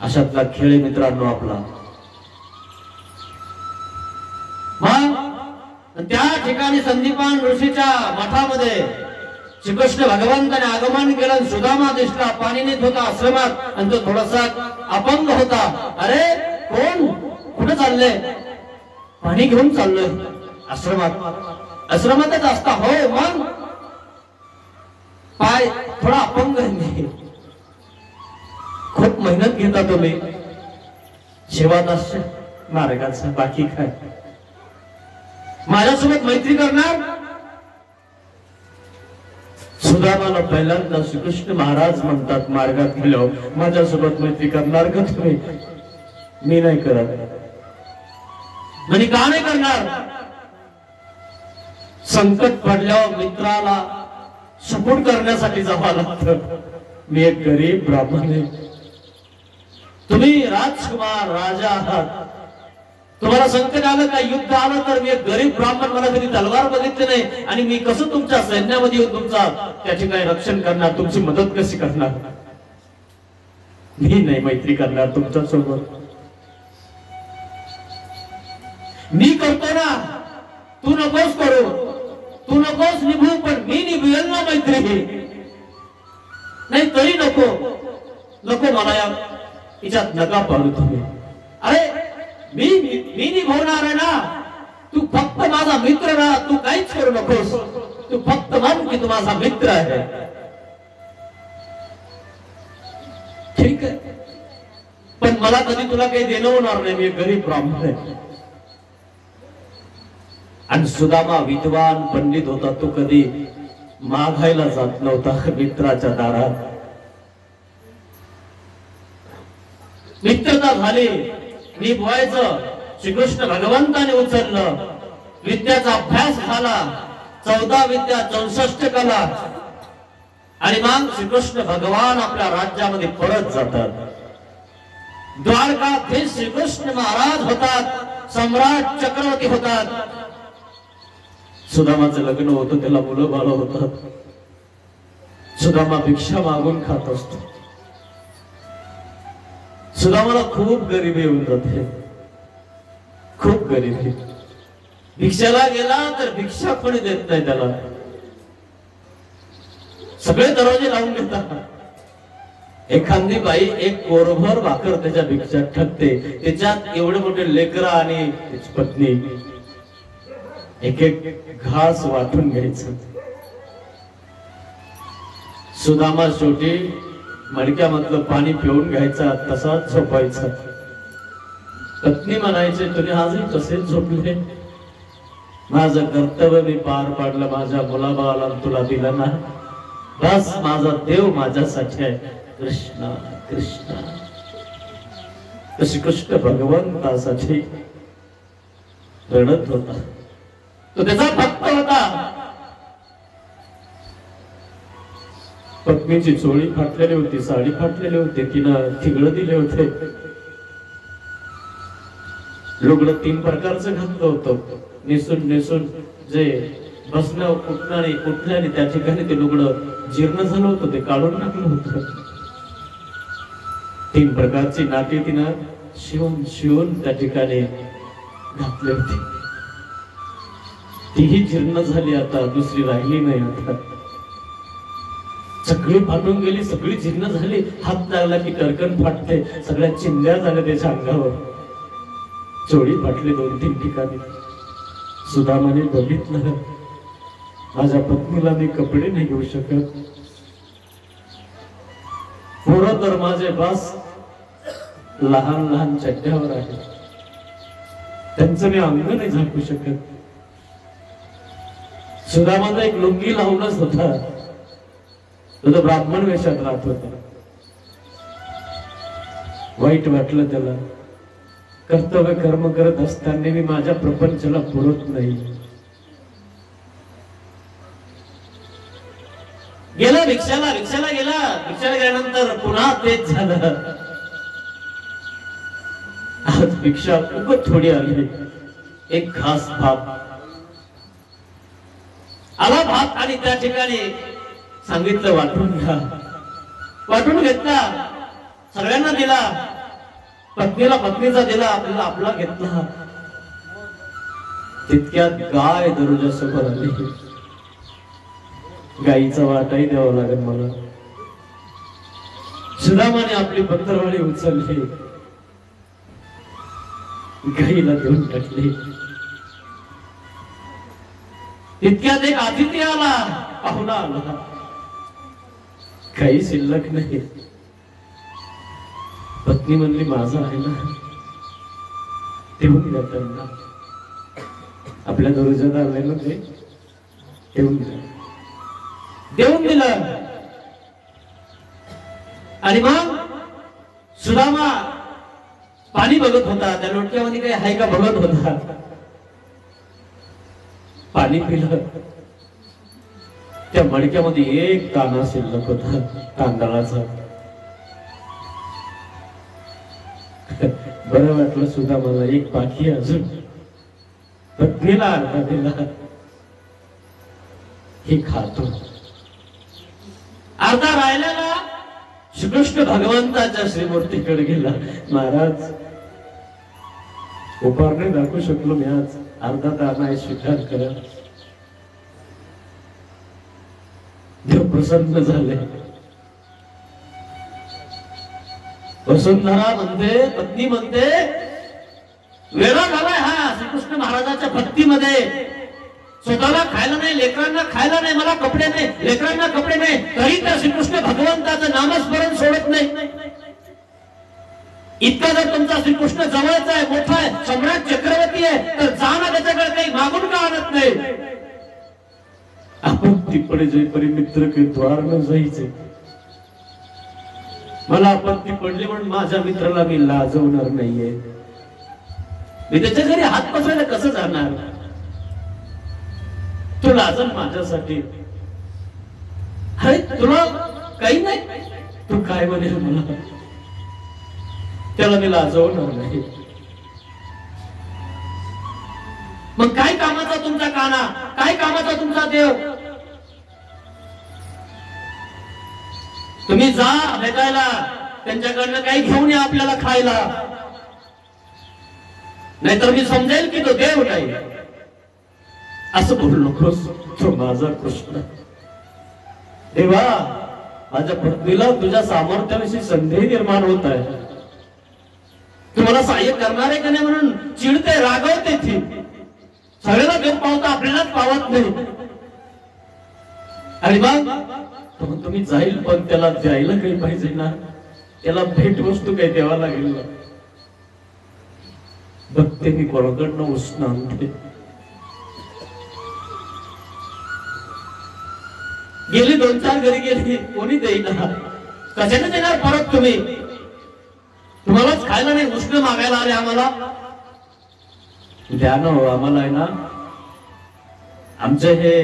अशातला खेळ मित्रांनो आपला. मग त्या ठिकाणी संदीपान ऋषीच्या मठामध्ये श्रीकृष्ण भगवंताने आगमन केलं. सुदामा दिसला, पाणी नेत होता आश्रमात आणि तो थोडासा अपंग होता. अरे कोण? कुठे चालले? पाणी घेऊन चाललोय आश्रमात. आश्रमातच असता? हो. मग पाय थोडा अपंग आहे. खूप मेहनत घेता तुम्ही सेवादास मार्गाचा. बाकी काय? माझ्यासोबत मैत्री करणार? सुदामाला पहिल्यांदा श्रीकृष्ण महाराज म्हणतात मार्गात गेल्यावर, माझ्यासोबत मैत्री करणार का तुम्ही? मी नाही करत. म्हणजे का नाही करणार? संकट पडल्यावर मित्राला सपोर्ट करण्यासाठी जावं लागतं. मी एक गरीब ब्राह्मण आहे, तुम्ही राजकुमार राजा आहात. तुम्हाला संकट आलं का, युद्ध आलं तर मी एक गरीब ब्राह्मण, मला कधी तलवार बघितली नाही आणि मी कसं तुमच्या सैन्यामध्ये येऊन तुमचा त्या ठिकाणी रक्षण करणार, तुमची मदत कशी करणार? मी नाही मैत्री करणार तुमच्या सोबत. मी करतो ना, तू नकोस करू, तू नकोस निभू, पण मी निभवेल ना मैत्री. नाही तरी नको नको मला याच्यात नका पाडू तुम्ही. अरे मी निभवणार आहे ना, तू फक्त माझा मित्र ना, तू काहीच करू नकोस, तू फक्त मान की तू माझा मित्र आहे. ठीक आहे, पण मला कधी तुला काही देणं होणार नाही, मी गरीब ब्राह्मण आहे. आणि सुदामा विद्वान पंडित होता, तो कधी मागायला जात नव्हता मित्राच्या दारात. मित्रता झाली, निभवायचं. श्रीकृष्ण भगवंताने उचललं. विद्याचा अभ्यास झाला, 14 विद्या 64 कला. आणि मग श्रीकृष्ण भगवान आपल्या राज्यामध्ये परत जातात. द्वारकाधीश श्रीकृष्ण महाराज होतात, सम्राट चक्रवर्ती होतात. सुदामाचं लग्न होतं, त्याला मुलं बाळ होतात. सुदामा भिक्षा मागून खात असतो. सुदामाला खूप गरिबी येऊन जाते, खूप गरिबी. भिक्षाला गेला तर भिक्षा कोणी देत नाही त्याला. सगळे दरवाजे लावून घेतात. एखादी बाई एक कोरभर भाकर त्याच्या भिक्षात ठकते, त्याच्यात एवढे मोठे लेकरं आणि त्याची पत्नी. एक एक घास वाटून घ्यायचं. सुदामा शेवटी मडक्यामधलं पाणी पिऊन घ्यायचा, तसाच झोपायचा. पत्नी म्हणायचे, तुम्ही आजही तसेच झोपले? माझं कर्तव्य मी पार पाडलं, माझ्या मुलाबाळाला तुला दिलं ना, बस माझा देव माझ्यासाठी आहे. कृष्णा कृष्णा. श्रीकृष्ण भगवंतासाठी रडत होता. तो त्याचा भक्त होता. पत्नीची चोळी फाटलेली होती, साडी फाटलेली होती, तिनं थिगळं दिले होते, लुगडं 3 प्रकारचं घातलं होतं. नेसून नेसून जे बसणं उठणारे उठल्याने त्या ठिकाणी ते लुगडं जीर्ण झालं होतं, ते काढून टाकलं होतं. 3 प्रकारची नाटी तिनं शिवून शिवून त्या ठिकाणी घातली होती. तीही जीर्ण झाली, आता दुसरी राहिली नाही. आता सगळी फाटून गेली, सगळी जीर्ण झाली. हात लागला की टरकन फाटते, सगळ्या चिंध्या झाल्या त्याच्या अंगावर. चोळी फाटली 2-3 ठिकाणी. सुदामाने बघितलं, माझ्या पत्नीला मी कपडे नाही घेऊ शकत, पोरं तर माझे बस लहान लहान चड्ड्यावर आहे, त्यांचं मी अंग नाही झाकू शकत. सुदामाचा एक लुंगी लावूनच होता, तो ब्राह्मण वेशात राहत होता. वाईट वाटलं त्याला. कर्तव्य कर्म करत असताना मी माझ्या प्रपंचाला पुरत नाही. गेला रिक्षाला गेल्यानंतर पुन्हा तेच झालं. आज भिक्षा खूपच थोडी आली. एक खास भात आला, भात, आणि त्या ठिकाणी सांगितलं वाटून घ्या. वाटून घेतला, सगळ्यांना दिला. पत्नीला पत्नीचा दिला, आपल्याला आपला घेतला. तितक्यात गाय दररोजा समोर आली. गाईचा वाटाही द्यावा लागेल मला. सुदामाने आपली पत्रवाळी उचलली, गाईला देऊन टाकली. तितक्यात एक अतिथी आला, पाहुणा आला. काही शिल्लक नाही. पत्नी म्हणली माझा आहे ना, देऊन द्या त्यांना. आपल्या दरोजात आलंय ना, ते देऊन द्या. देऊन दिलं. आणि मग सुदामा पाणी बघत होता, त्या लोटक्यामध्ये काही आहे का बघत होता. पाणी पिलं. त्या मडक्यामध्ये एक दाणा शिल्लक होता तांदळाचा. बरं वाटलं सुदामाला, एक बाकी अजून. पत्नीला अर्धा दिला, हे खातो. अर्धा राहिलेला श्रीकृष्ण भगवंताच्या श्रीमूर्तीकडे गेला. महाराज, उपार नाही दाखवू शकलो मी आज, अर्धा दाना स्वीकार करा. देव प्रसन्न झाले. वसुंधरा म्हणते, पत्नी म्हणते, वेळा झालाय हा श्रीकृष्ण महाराजाच्या भक्तीमध्ये. स्वतःला खायला नाही, लेकरांना खायला नाही, मला कपडे नाही, लेकरांना कपडे नाही, तरी त्या श्रीकृष्ण भगवंताचं नामस्मरण सोडत नाही. इतका जर तुमचा श्रीकृष्ण जवळचा आहे, मोठा आहे, सम्राट चक्रवर्ती आहे, तर जा ना त्याच्याकडे, काही मागून का आणत नाही. आपण तिकडे जाईपर्यंत मित्र काही द्वार न जायचे. मला आपत्ती पडली म्हणून माझ्या मित्राला मी लाजवणार नाहीये. मी त्याच्या घरी हात पसरायला कसं जाणार. तू लाजन माझ्यासाठी. अरे तुला काही नाही, तू काय म्हणेल मला, त्याला मी लाजवणार नाही. मग काय कामाचा तुमचा काना, काय कामाचा तुमचा देव. तुम्ही जा भेटायला, त्यांच्याकडनं काही घेऊन या आपल्याला खायला, नाहीतर मी समजेल की तो देव नाही. असं बोलू नकोस, तो माझा कृष्ण. देवा, माझ्या पत्नीला तुझ्या सामर्थ्याविषयी संदेह निर्माण होत आहे. तुम्हाला सहाय्य करणार आहे का नाही म्हणून चिडते, रागवते ती. सगळ्याला देव पावता, आपल्यालाच पावत नाही. आणि मग तुम्ही जाईल, पण त्याला द्यायला काही पाहिजे ना, त्याला भेट वस्तू काही द्यावा लागेल ना. बघते मी कोणाकडनं उष्ण आणते. गेली 2-4 घरी गेली, कोणी देईना. कशाने देणार परत तुम्ही? तुम्हालाच खायला नाही, उष्ण मागायला आले आम्हाला. द्या ना हो आम्हाला. आहे ना, आमचे हे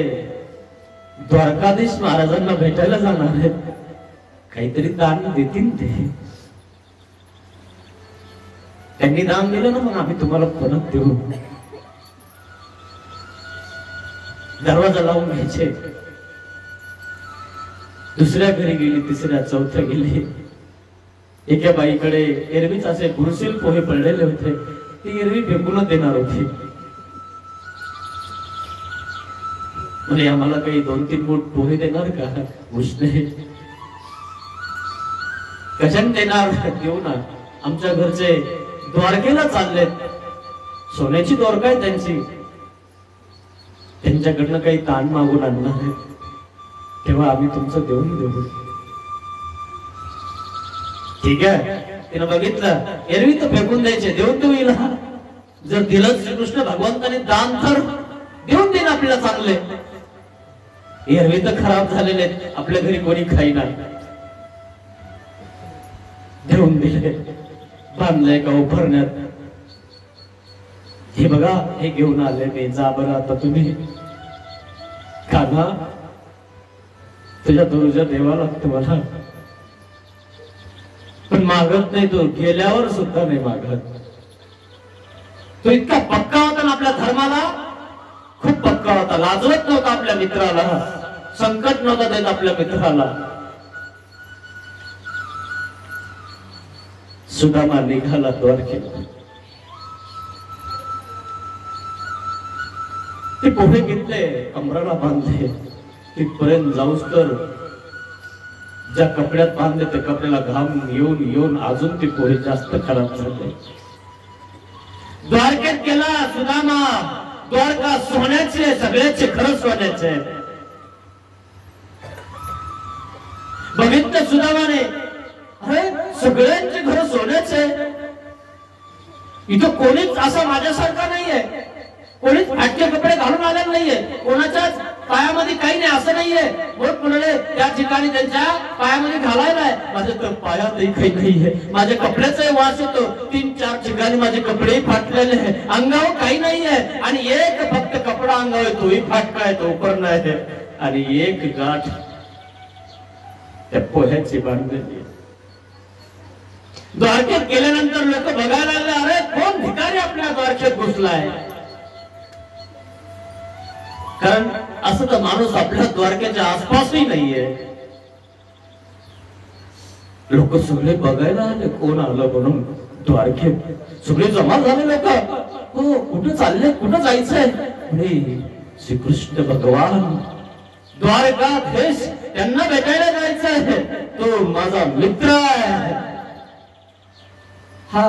द्वारकाधीश महाराजांना भेटायला जाणार आहेत, काहीतरी दान देतील ते. त्यांनी दान दिलं ना, मग आम्ही तुम्हाला परत देऊ. दरवाजा लावून घ्यायचे. दुसऱ्या घरी गेली, तिसऱ्या, चौथ्या गेली. एका बाईकडे एरवीच असे गुरुशील पोहे पडलेले होते, ती एरवी फेकूनच देणार होती. म्हणजे आम्हाला काही 2-3 मूठ पोहे देणार का? उष्ण कशाने देणार? देऊ ना. आमच्या घरचे द्वारकेला चाललेत, सोन्याची द्वारका आहे त्यांची, त्यांच्याकडनं काही ताण मागून आणणार आहे, तेव्हा आम्ही तुमचं देऊन देऊ. ठीक आहे. तिनं बघितलं, एरवी तर फेकून द्यायचे, देऊन देऊ हिला. जर दिलं श्रीकृष्ण भगवंताने दान तर देऊन देईन आपल्याला चांगले. एरवी तर खराब झालेले, आपल्या घरी कोणी खाईना. देऊन दिले, बांधलंय का उभरण्यात. हे बघा, हे घेऊन आले मी, जा बरं आता तुम्ही. कान्हा, तुझ्या देवा लागतं मला, पण मागत नाही. तो गेल्यावर सुद्धा नाही मागत. तो इतका पक्का होता ना आपल्या धर्माला, खूप पक्का होता. लाजवत नव्हता आपल्या मित्राला, संकट नव्हता देत आपल्या मित्राला. सुदामा निघाला द्वारकेला. ते पोहे घेतले, कमराला बांधले. तिथपर्यंत जाऊस तर ज्या कपड्यात बांधले त्या कपड्याला घाम येऊन येऊन अजून ते पोहे जास्त खराब झाले. द्वारकेत गेला सुदामा. द्वारका सोन्याचे, सगळ्याचे, खरं सोन्याचे. बघितलं सुदामाने, अरे सगळ्यांचे घर सोन्याचे. इथं कोणीच असा माझ्यासारखा नाहीये, कोणीच फाटके कपडे घालून आलेला नाहीये, कोणाच्याच पायामध्ये काही नाही असं नाहीये. मग म्हणाले त्या ठिकाणी त्यांच्या पायामध्ये घालायलाय, माझ्या तर पायातही काही नाहीये. माझ्या कपड्याचाही वास येतो, 3-4 ठिकाणी माझे कपडेही फाटलेले आहे, अंगावर काही नाहीये. आणि एक फक्त कपडा अंगावर, तोही फाटका आहे, तो उपरण आहे. आणि एक गाठ त्या पोह्याची बांधलेली. द्वारकेत गेल्यानंतर लोक बघायला लागले, अरे कोण भिकारी आपल्या द्वारकेत घुसलाय. कारण असं तर माणूस आपल्या द्वारकेच्या आसपासही नाहीये. लोक सगळे बघायला आले, कोण आलं म्हणून द्वारकेत. सगळे जमा झाले लोक. हो, कुठं चालले, कुठं जायचंय? श्रीकृष्ण भगवान द्वारकाधीश, त्यांना भेटायला जायचंय. तो माझा मित्र आहे. हा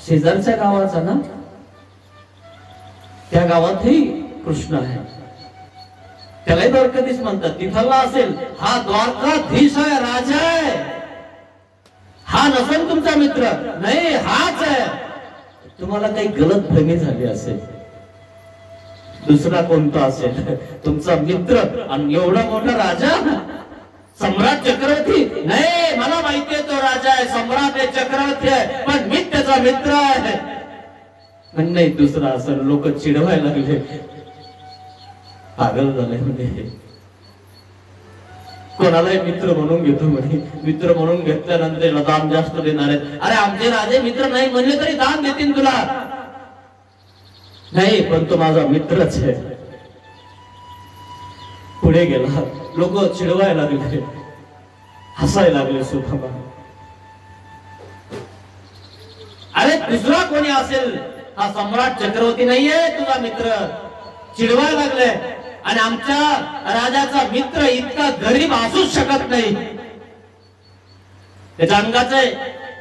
शेजारच्या गावाचा ना, त्या गावातही कृष्ण आहे, त्यालाही द्वारकाधीश म्हणतात. तिथला असेल, हा द्वारकाधीश आहे, राजा आहे. हा नसेल तुमचा मित्र, नाही हाच आहे. तुम्हाला काही गलत फहमी झाली असेल, दुसरा कोणता असेल तुमचा मित्र. आणि एवढा मोठा राजा, सम्राट चक्रवर्ती, नाही मला माहितीये तो राजा आहे, सम्राट आहे, चक्रवर्ती आहे, पण मी त्याचा मित्र आहे. नाही दुसरा असेल. लोक चिडवायला लागले, पागल झाले म्हणे, कोणालाही मित्र म्हणून घेतो म्हणे. मित्र म्हणून घेतल्यानंतर दान जास्त देणार आहेत. अरे आमचे राजे मित्र नाही म्हणले तरी दान देतील तुला. नाही, पण तो माझा मित्रच आहे. पुढे गेला, लोक चिडवायला लागले, हसायला लागले. सुदामा, अरे दुसरा कोणी असेल, हा सम्राट चक्रवर्ती नाहीये तुझा मित्र. चिडवायला लागले. आणि आमच्या राजाचा मित्र इतका गरीब असूच शकत नाही. त्याच्या अंगाचा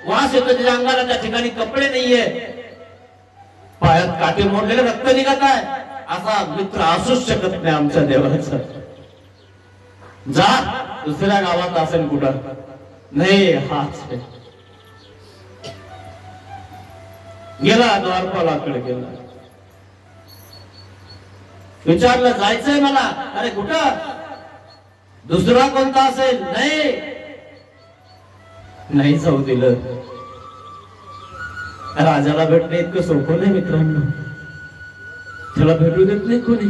वास येतो, त्याच्या अंगाला त्या ठिकाणी कपडे नाहीये, पायात काटे मोडलेले, रक्त निघत आहे, असा मित्र असूच शकत नाही आमच्या देवाचा. जा दुसऱ्या गावात असेल कुठं. नाही हाच गेला, द्वारपालाकडे गेला. विचारलं जायचंय मला. अरे कुठं? दुसरा कोणता असेल? नाही जाऊ दिलं. राजाला भेटणे इतकं सोपं नाही मित्रांनो, त्याला भेटू देत नाही कोणी.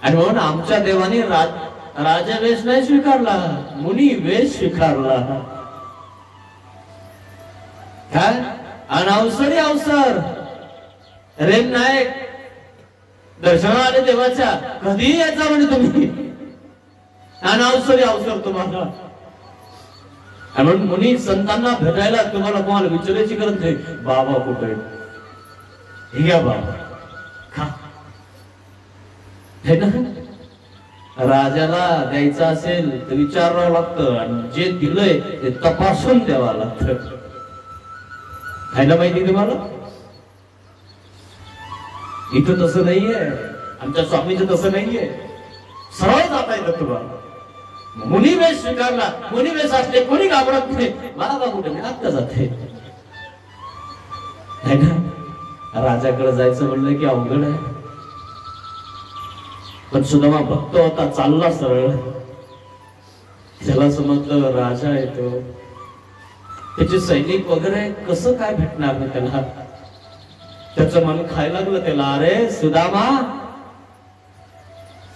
आणि म्हणून आमच्या देवाने राजा वेश नाही स्वीकारला, मुनी वेश स्वीकारला. काय अनवसरी अवसर. रेम नायक दर्शना आले देवाच्या, कधी यायचा म्हणे तुम्ही, अनवसरी अवसर तुम्हाला. म्हणून मुनी संतांना भेटायला तुम्हाला कोणाला विचारायची गरज नाही, बाबा कुठे हे घ्या बाबा खा. हे ना, राजाला द्यायचं असेल तर विचारावं लागतं, आणि जे दिलंय ते तपासून द्यावं लागतं. खायला माहिती तुम्हाला? इथं तसं नाहीये, आमच्या स्वामीचं तसं नाहीये. सरळ जाता येतं तुम्हाला. मुनी वेश स्वीकारला, मुनी वेश असले कोणी घाबरत नाही. बाबा कुठे, मी आत्ता जाते. राजाकडे जायचं म्हणलं की अवघड आहे. पण सुदामा भक्त होता, चालला सरळ. त्याला समजलं राजा येतो, त्याचे सैनिक वगैरे, कसं काय भेटणार नाही त्याला. त्याचं मन खायला लागलं त्याला. अरे सुदामा,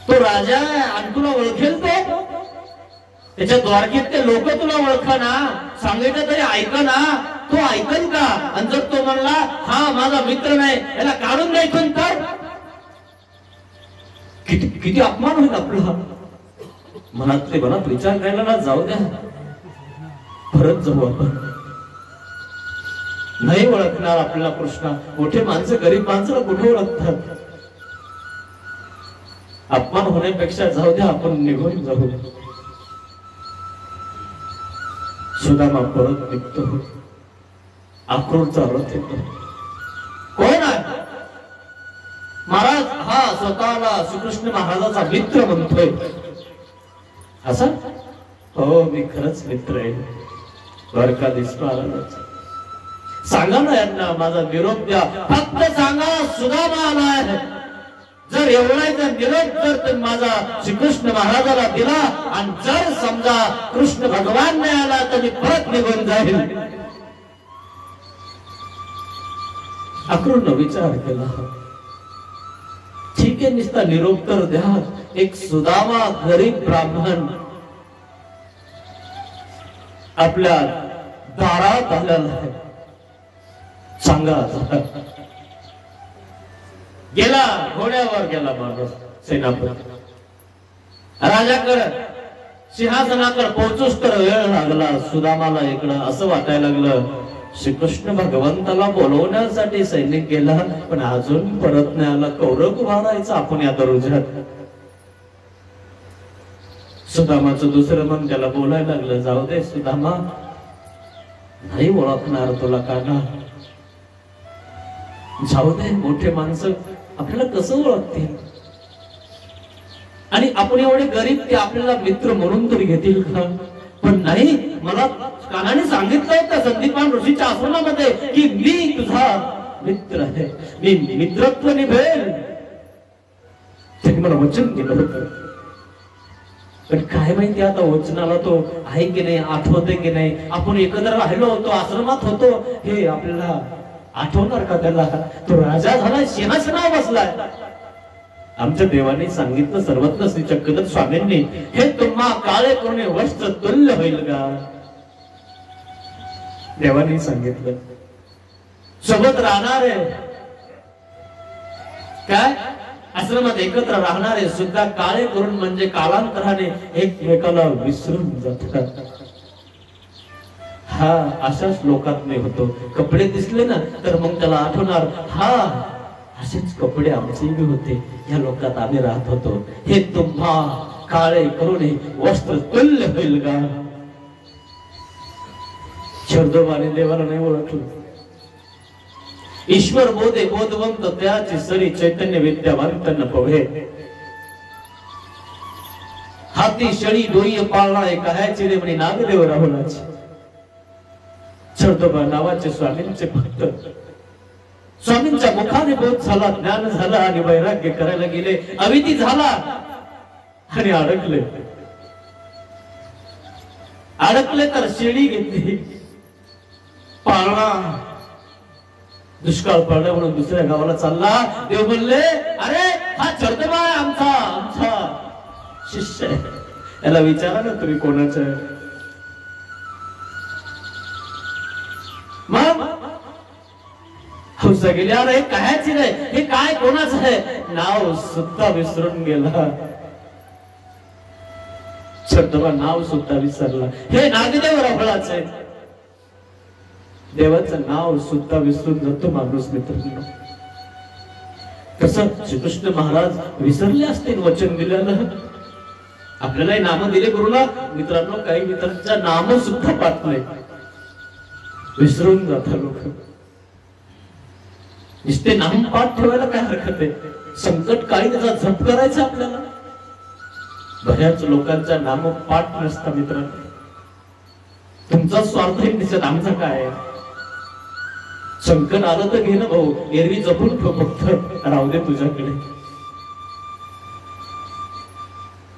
तो राजा आहे आणि तुला ओळखेल तो. त्याच्या द्वारकेत ते लोक तुला ओळखा ना, सांगितलं तरी ऐका ना, तो ऐकन का? आणि जर तो म्हणला हा माझा मित्र नाही, याला काढून द्यायचं, तर किती किती अपमान होईल आपला. मनातले मनात विचार करायला ना, जाऊ द्या, परत जाऊ आपण. नाही ओळखणार आपल्याला कृष्णा. मोठे माणसं गरीब माणसाला कुठे ओळखतात? अपमान होण्यापेक्षा जाऊ द्या, आपण निघून जाऊ. सुदामा परत निघतो. अक्रूरचा रथ येतो. कोण आहे? महाराज हा स्वतःला श्रीकृष्ण महाराजाचा मित्र म्हणतोय. असं? हो, मी खरंच मित्र आहे. द्वारकाधीश महाराजाचा. सांगा ना यांना माझा निरोप द्या. फक्त सांगा सुदामा आलाय. जर एवढा निरोप जर माझा श्रीकृष्ण महाराजाला दिला, आणि जर समजा कृष्ण भगवान नाही आला तर मी परत निघून जाईल. अक्रूरनं विचार केला, ठीक आहे, नुसता निरोप तर द्या. एक सुदामा गरीब ब्राह्मण आपल्या दारात आलेला आहे, सांगा. गेला, घोड्यावर गेला माणूस, सेनापती. राजाकडे सिंहासनाकडे पोहोचूच तर वेळ लागला. सुदामाला इकडं असं वाटायला लागलं, श्रीकृष्ण भगवंताला बोलवण्यासाठी सैनिक गेला, पण अजून परत नाही आला. कौरव मारायचं आपण या दरोज्यात. सुदामाचं दुसरं मन त्याला बोलायला लागलं, जाऊ दे सुदामा, नाही ओळखणार तुला का ना, जाऊ दे. मोठे माणसं आपल्याला कसं ओळखतील, आणि आपण एवढे गरीब ते आपल्याला मित्र म्हणून तरी घेतील का? पण नाही, मला कानाने सांगितलं होतं संदीपान ऋषीच्या आश्रमामध्ये की मी तुझा मित्र आहे, मी मित्रत्व निभेल. त्यांनी मला वचन दिलं होतं. पण काय माहिती आता वचनाला तो आहे की नाही, आठवते की नाही. आपण एकत्र राहिलो होतो, आश्रमात होतो, हे आपल्याला आठवणार का त्याला? तो राजा झाला, सिंहासनावर बसलाय. आमच्या देवाने सांगितलं, सर्वत्र श्री चक्रधर स्वामींनी, हे तुम्हा काळे कोणे वस्त्र तुल्य होईल का? देवाने सांगितलं. सोबत राहणारे काय आश्रमात एकत्र राहणारे सुद्धा काळे करून म्हणजे कालांतराने एकमेकाला विसरून जातात. हा अशाच लोकात नाही होतो. कपडे दिसले ना तर मग त्याला आठवणार, हा असेच कपडे आमचे बी होते, या लोकात आम्ही राहत होतो. हे तुम्हा काळे करून वस्त्र तुल्य होईल का? शब्दवाणी देवाला नाही ओळखलं. ईश्वर बोधे बोधवंत त्याची सरी चैतन्य विद्यावंत न पवे. हाती शळी डोई पाळणा एक आहे रे म्हणे नागदेव राहुलाची. छडोबा नावाचे स्वामींचे भक्त, स्वामींच्या मुखाने बोध झाला, ज्ञान झाला आणि वैराग्य करायला गेले. अविधी झाला आणि अडकले. अडकले तर शेळी घेतली, पाळणा दुष्काळ पडला म्हणून दुसऱ्या गावाला चालला. देव बोलले, अरे हा चरतोबा आहे आमचा आमचा शिष्य आहे, याला विचारा ना तुम्ही कोणाचं आहे. मग हौसा गेली, अरे कायची नाही, हे काय कोणाचं आहे, नाव सुद्धा विसरून गेला. चरतोबा नाव सुद्धा विसरला. हे नागदेव रफळाचं आहे. देवाचं नाव सुद्धा विसरून जातो माणूस मित्रांनो. कसं श्रीकृष्ण महाराज विसरले असतील वचन दिलेलं. आपल्यालाही नाम दिले गुरुला. मित्रांनो, काही मित्रांच्या नाम सुद्धा पाठ नाही, विसरून जातात लोक. नुसते नाम पाठ ठेवायला काय हरकत आहे. संकट काळी त्याचा जप करायचा आपल्याला. बऱ्याच लोकांचा नाम पाठ नसता मित्रांनो. तुमचा स्वार्थ दिसत, आमचा काय आहे. संकट आलं तर घे ना भाऊ, एरवी जपून ठेव, फक्त राहू दे तुझ्याकडे.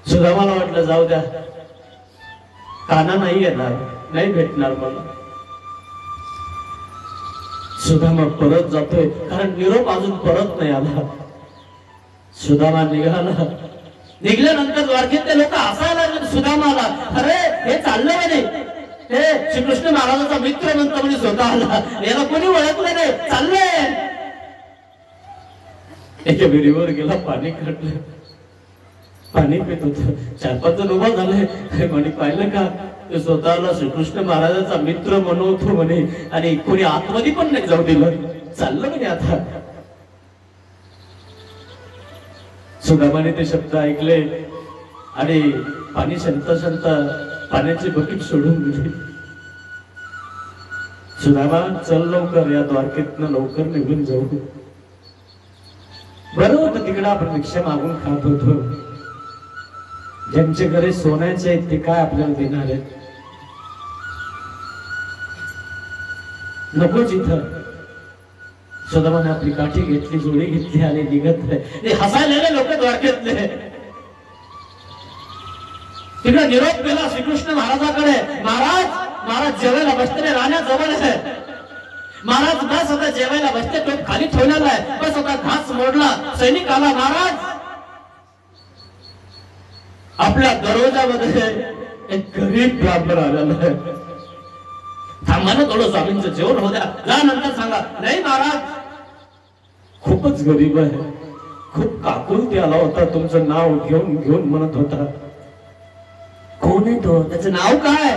सुदामाला वाटलं जाऊ द्या, काना नाही येणार, नाही भेटणार मला. सुदामा परत जातोय, कारण निरोप अजून परत नाही आला. सुदामा निघाला. निघल्यानंतर द्वारकेतले लोक हसायला लागले सुदामाला. अरे हे चाललं म्हणे, हे श्रीकृष्ण महाराजाचा मित्र म्हणतो म्हणजे स्वतः आला, याला कोणी ओळखलं नाही, चाललंय. एका विहिरीवर गेला, पाणी काढलं, पाणी पित होत. 4-5 जण उभा झाले म्हणे, पाहिलं का ते स्वतःला श्रीकृष्ण महाराजाचा मित्र म्हणतो म्हणे, आणि कोणी आतमध्ये पण नाही जाऊ दिलं, चाललं म्हणे. आता सुदामाने ते शब्द ऐकले आणि पाणी शांत शांत पाण्याची बकेट सोडून दिली. सुदामा चल लवकर, या द्वारकेतनं लवकर निघून जाऊ. बरं होतं तिकडे आपण भिक्षा मागून खात होतो. ज्यांचे घरे सोन्याचे आहेत ते काय आपल्याला देणार आहेत. नको जिथं. सुदामाने आपली काठी घेतली, जोडी घेतली आणि निघत आहे. हसायला लोक द्वारकेतले. तिकडे निरोप केला श्रीकृष्ण महाराजाकडे. महाराज, महाराज जेवायला बसते, राण्याजवळ आहे. महाराज बस आता जेवायला बसते, टोप खाली ठेवलेला आहे, बस आता घास मोडला. सैनिक आला. महाराज, आपल्या दरवाजामध्ये एक गरीब ब्राह्मण आलेला आहे. थांबा ना थोडं, स्वामींचं जेवण होऊ द्या, जा नंतर सांगा. नाही महाराज, खूपच गरीब आहे, खूप काकुलती आला होता, तुमचं नाव घेऊन घेऊन म्हणत होता. कोण आहे तो, त्याचं नाव काय.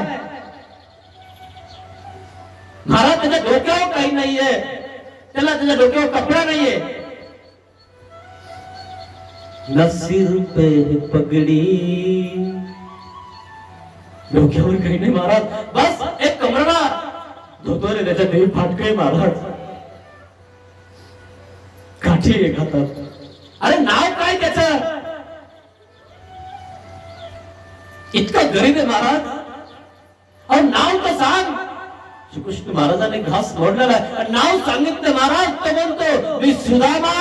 महाराज, त्याच्या डोक्यावर काही नाहीये, त्याला त्याच्या डोक्यावर कपडा नाहीये. न सिर पे पगडी, डोक्यावर काही नाही महाराज, बस एक कमरडा धोतो रे, त्याच्या देही फाटके. महाराज, काठी एक हातात. अरे नाव काय त्याचं. इतकं गरीब आहे महाराज, अहो नाव तर सांग. श्रीकृष्ण महाराजांनी घास मोडलेला आहे, नाव सांगितलं महाराज. तो म्हणतो मी सुदामा.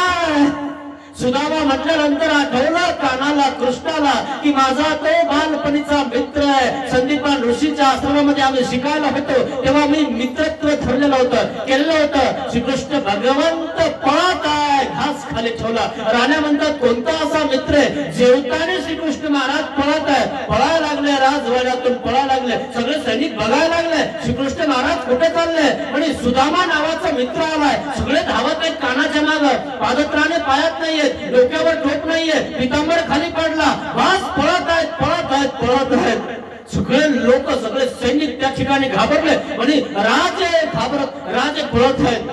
सुदामा म्हटल्यानंतर आठवलं कानाला कृष्णाला की माझा तो बालपणीचा मित्र आहे. संदीपान ऋषीच्या आश्रमामध्ये आम्ही शिकायला होतो तेव्हा मी मित्रत्व ठरलेलं होतं, केलेलं होतं. श्रीकृष्ण भगवंत पळत आहे, घास खाली ठेवला. राण्या म्हणतात कोणता असा मित्र आहे. जेवताना श्रीकृष्ण महाराज पळत आहे, पळायला लागले, राजवाड्यातून पळायला लागले. सगळे सैनिक बघायला लागले श्रीकृष्ण महाराज कुठे चालले. म्हणजे सुदामा नावाचा मित्र आलाय. सगळे धावत आहेत कानाच्या माग, पादत्राणे पायात नाहीये, डोक्यावर टोप नाहीये, पितांबर खाली पडला. वास पळत आहेत, पळत आहेत, पळत आहेत. सगळे लोक, सगळे सैनिक त्या ठिकाणी घाबरले. म्हणजे राजे घाबरत, राजे पळत आहेत.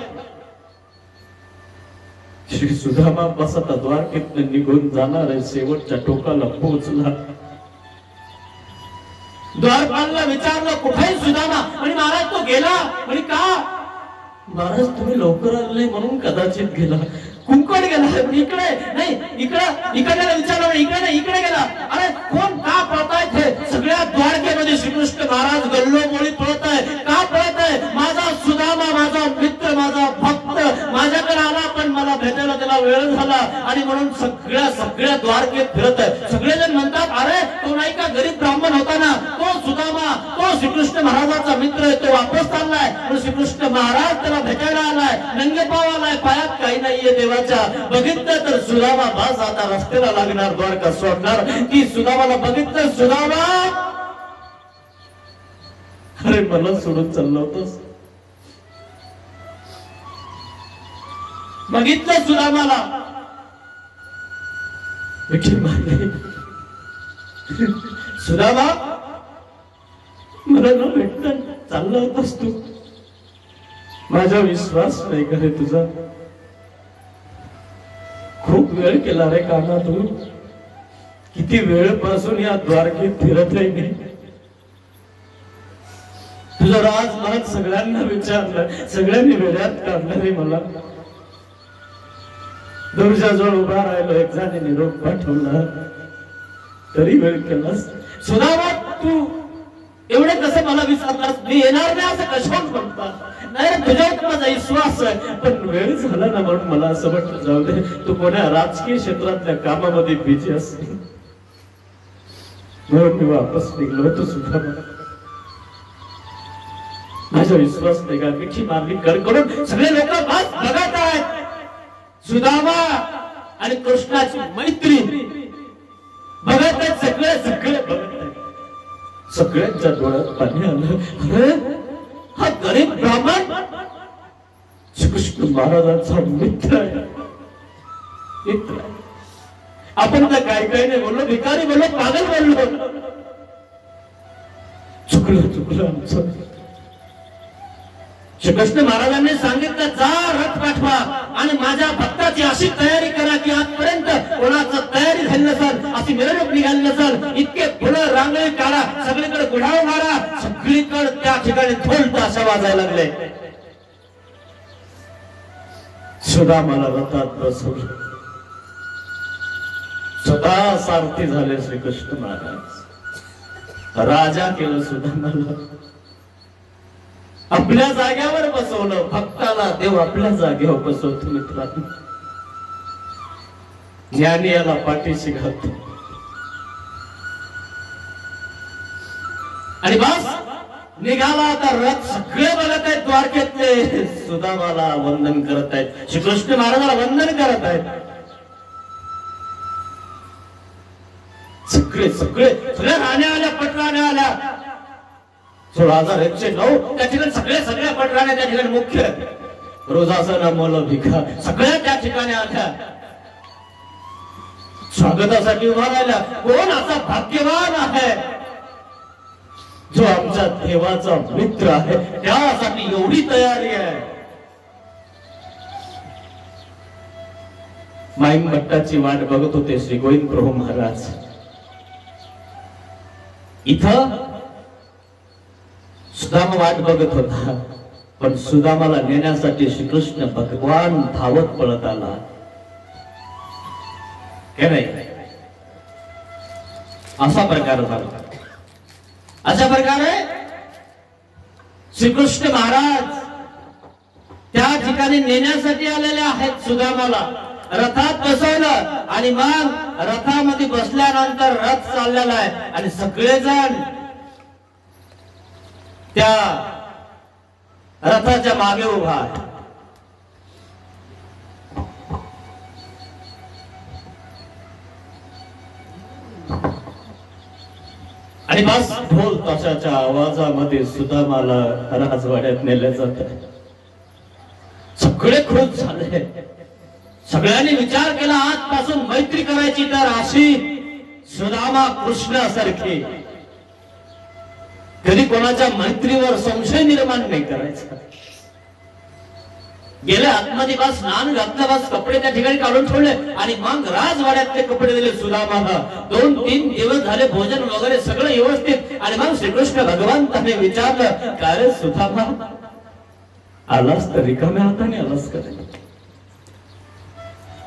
श्री सुदामा बसता द्वारकेत निघून जाणार आहे, शेवटच्या टोकाला पोहोचला. द्वारपालला विचारलं कुठे सुदामा. म्हणजे महाराज तो गेला. म्हणजे का महाराज, तुम्ही लवकर आले म्हणून कदाचित गेला. कुंकड गेला. इकडे नाही, इकडे विचारलं, इकडे नाही, इकडे गेला. अरे कोण, का पळतायत हे. सगळ्या द्वारकेमध्ये श्रीकृष्ण महाराज गल्लोबोळी पळत आहे. का पळत आहे. माझा सुदामा, माझा मित्र, माझा भक्त माझ्याकडे आला, पण मला भेटायला त्याला वेळ झाला आणि म्हणून सगळ्या द्वारकेत फिरत आहे. सगळेजण म्हणतात अरे तो नाही का गरीब ब्राह्मण होता ना, तो सुदामा, तो देवाच्या. बघितलं तर सुदामा बास आता रस्त्याला लागणार, द्वारका सोडणार. ती सुदामाला बघितलं, सुदामा अरे मला सोडून चाललो होतोस. बघितलं सुदामाला सुदामा मला न भेटत चालला होतास तू. माझा विश्वास नाही करे तुझा. खूप वेळ केला रे काना तू. किती वेळपासून या द्वारकेत फिरत आहे मी. तुझं राजमहाराज सगळ्यांना विचारलं, सगळ्यांनी वेळात काढलं रे मला. दर्जाजवळ उभा राहिलो, एक जणाने निरोप पाठवला तरी वेळ केलास. सुदामा तू एवढे कसं मला विचारलास? मी येणार नाही असं कशावर म्हणता? नाही रे तुझ्यावर माझा विश्वास आहे, पण वेळ झाला ना म्हणून मला असं वाटलं जाऊ दे. तू कोणा राजकीय क्षेत्रातल्या कामामध्ये बिझी असेल म्हणून मी वापस निघलो होतो. सुदामा माझा विश्वास नाही का? मिठी मारली कडकडून सगळे लोक बघत आहेत. सुदामा आणि कृष्णाची मैत्री बघत आहेत, सगळे सगळे बघत आहेत. सगळ्यांच्या डोळ्यात पाणी आलं. अरे हा गरीब ब्राह्मण श्रीकृष्ण महाराजांचा मित्र आहे. मित्र आपण तर काय काय नाही बोललो, भिकारी बोललो, पागल बोललो. चुकलं आमचं. श्रीकृष्ण महाराजांनी सांगितलं जा रथ पाठवा आणि माझ्या भक्ताची अशी तयारी करा की आजपर्यंत कोणाचं तयारी झाली नसेल, अशी मिरवणूक निघाली नसेल. इतके फुलं रांगोळी काढा, सगळीकडे गुढाव मारा. सगळीकडे त्या ठिकाणी ढोल ताशा वाजायला लागले. सुदामाला रथात बसवलं. स्वतः सारथी झाले श्रीकृष्ण महाराज. राजा केलं सुदामाला. आपल्या जाग्यावर बसवलं. भक्ताला देव आपल्या जागेवर बसवतो. मित्रांनो ज्ञानी याला पाठीशी घालतो. आणि बस निघाला आता रथ. सगळे बघत आहेत द्वारकेतले. सुदामाला वंदन करत आहेत, श्रीकृष्ण महाराजाला वंदन करत आहेत. सगळे सगळे सगळ्या राण्या आल्या, पटराण्या आल्या. 16,109 त्या ठिकाणी सगळ्या पटराण्या त्या ठिकाणी मुख्य रोजासना मोल भिका सगळ्या त्या ठिकाणी आल्या. स्वागतासाठी उभा राहिला. कोण असा भाग्यवान आहे जो आमच्या देवाचा मित्र आहे, त्यासाठी एवढी तयारी आहे. माईम भट्टाची वाट बघत होते श्री गोविंद प्रभू महाराज. इथं सुदामा वाट बघत होता, पण सुदामाला नेण्यासाठी श्रीकृष्ण भगवान धावत पळत आला. काय नाही असा प्रकार झाला. अशा प्रकारे श्रीकृष्ण महाराज त्या ठिकाणी नेण्यासाठी आलेले आहेत. सुदामाला रथात बसवलं आणि मग रथामध्ये बसल्यानंतर रथ चाललेला आहे आणि सगळेजण त्या रथाच्या मागे उभा आहे. आणि बस ढोल ताशाच्या आवाजामध्ये सुदामाला राजवाड्यात नेले जात. सगळे खुश झाले. सगळ्यांनी विचार केला आजपासून मैत्री करायची तर अशी सुदामा कृष्णासारखी. कधी कोणाच्या मैत्रीवर संशय निर्माण नाही करायचा. गेल्या आतमध्ये बस स्नान घातलं, बस कपडे त्या ठिकाणी काढून ठेवले आणि मग राजवाड्यातले कपडे दिले सुदामाला. 2-3 दिवस झाले भोजन वगैरे सगळं व्यवस्थित. आणि मग श्रीकृष्ण भगवंताने विचारलं काय रे सुदामा, आलास तर रिकाम्या हाताने आलास का?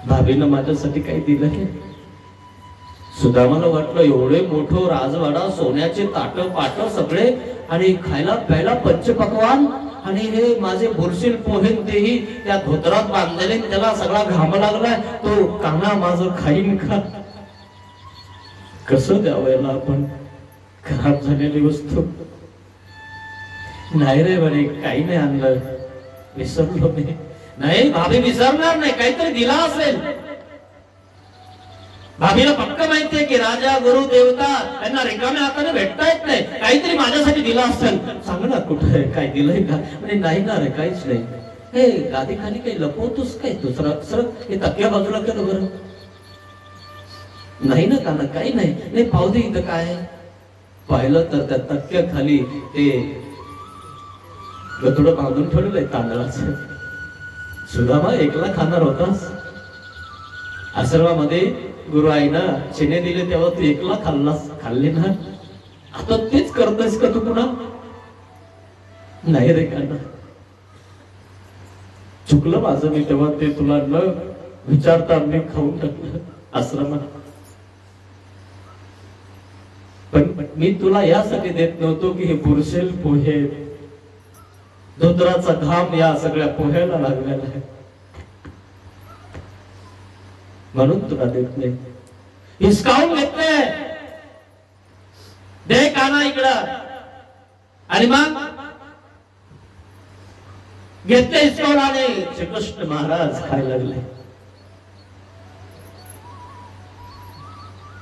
भाभीनं माझ्यासाठी काही दिलं हे? सुदामाला वाटलं एवढे मोठं राजवाडा, सोन्याचे ताट पाट सगळे आणि खायला प्यायला पंचपक्वान आणि हे माझे बुरशील पोहे तेही त्या धोतरात बांधलेले, त्याला सगळा घाम लागलाय. तो काना माझं खाईन का? कसं द्यावं आपण खराब झालेली वस्तू? नाही रे बरे काही नाही आणलं, विसरलो मी. नाही भाभी विसरणार नाही, काहीतरी दिला असेल. भाभीला पक्क माहितीये की राजा गुरु देवता त्यांना रिकाम्या हाताने भेटता येत नाही, काहीतरी माझ्यासाठी दिला असेल. सांग ना कुठे काय दिलंय का? म्हणजे नाही ना रे, काहीच नाही. हे गादी खाली काही लपवतोस काय? दुसरं हे तक्या बाजूला केलं बरं. नाही ना काना, काही नाही. नाही पाहू दे इथं काय. पाहिलं तर त्या तक्क्या खाली ते गतुडं बांधून ठेवलेलं आहे तांदळाचं. सुदामा एकला खाणार होतास. आश्रमामध्ये गुरु आईनं चिने दिले तेव्हा तू एकला खाल्ले ना. आता तेच करतोयस का तू पुन्हा? नाही रे काना, चुकलं माझं. मी तेव्हा ते तुला न विचारता मी खाऊन टाकलं आश्रमात. पण मी तुला यासाठी देत नव्हतो की हे पुरसेल पोहे, धोत्राचा घाम या सगळ्या पोह्याला लागलेला आहे, म्हणून तुला देत नाही. हिसकावून घेतले. दे काना इकडं. आणि मग घेतले हिसकावून आले. श्रीकृष्ण महाराज खायला लागले.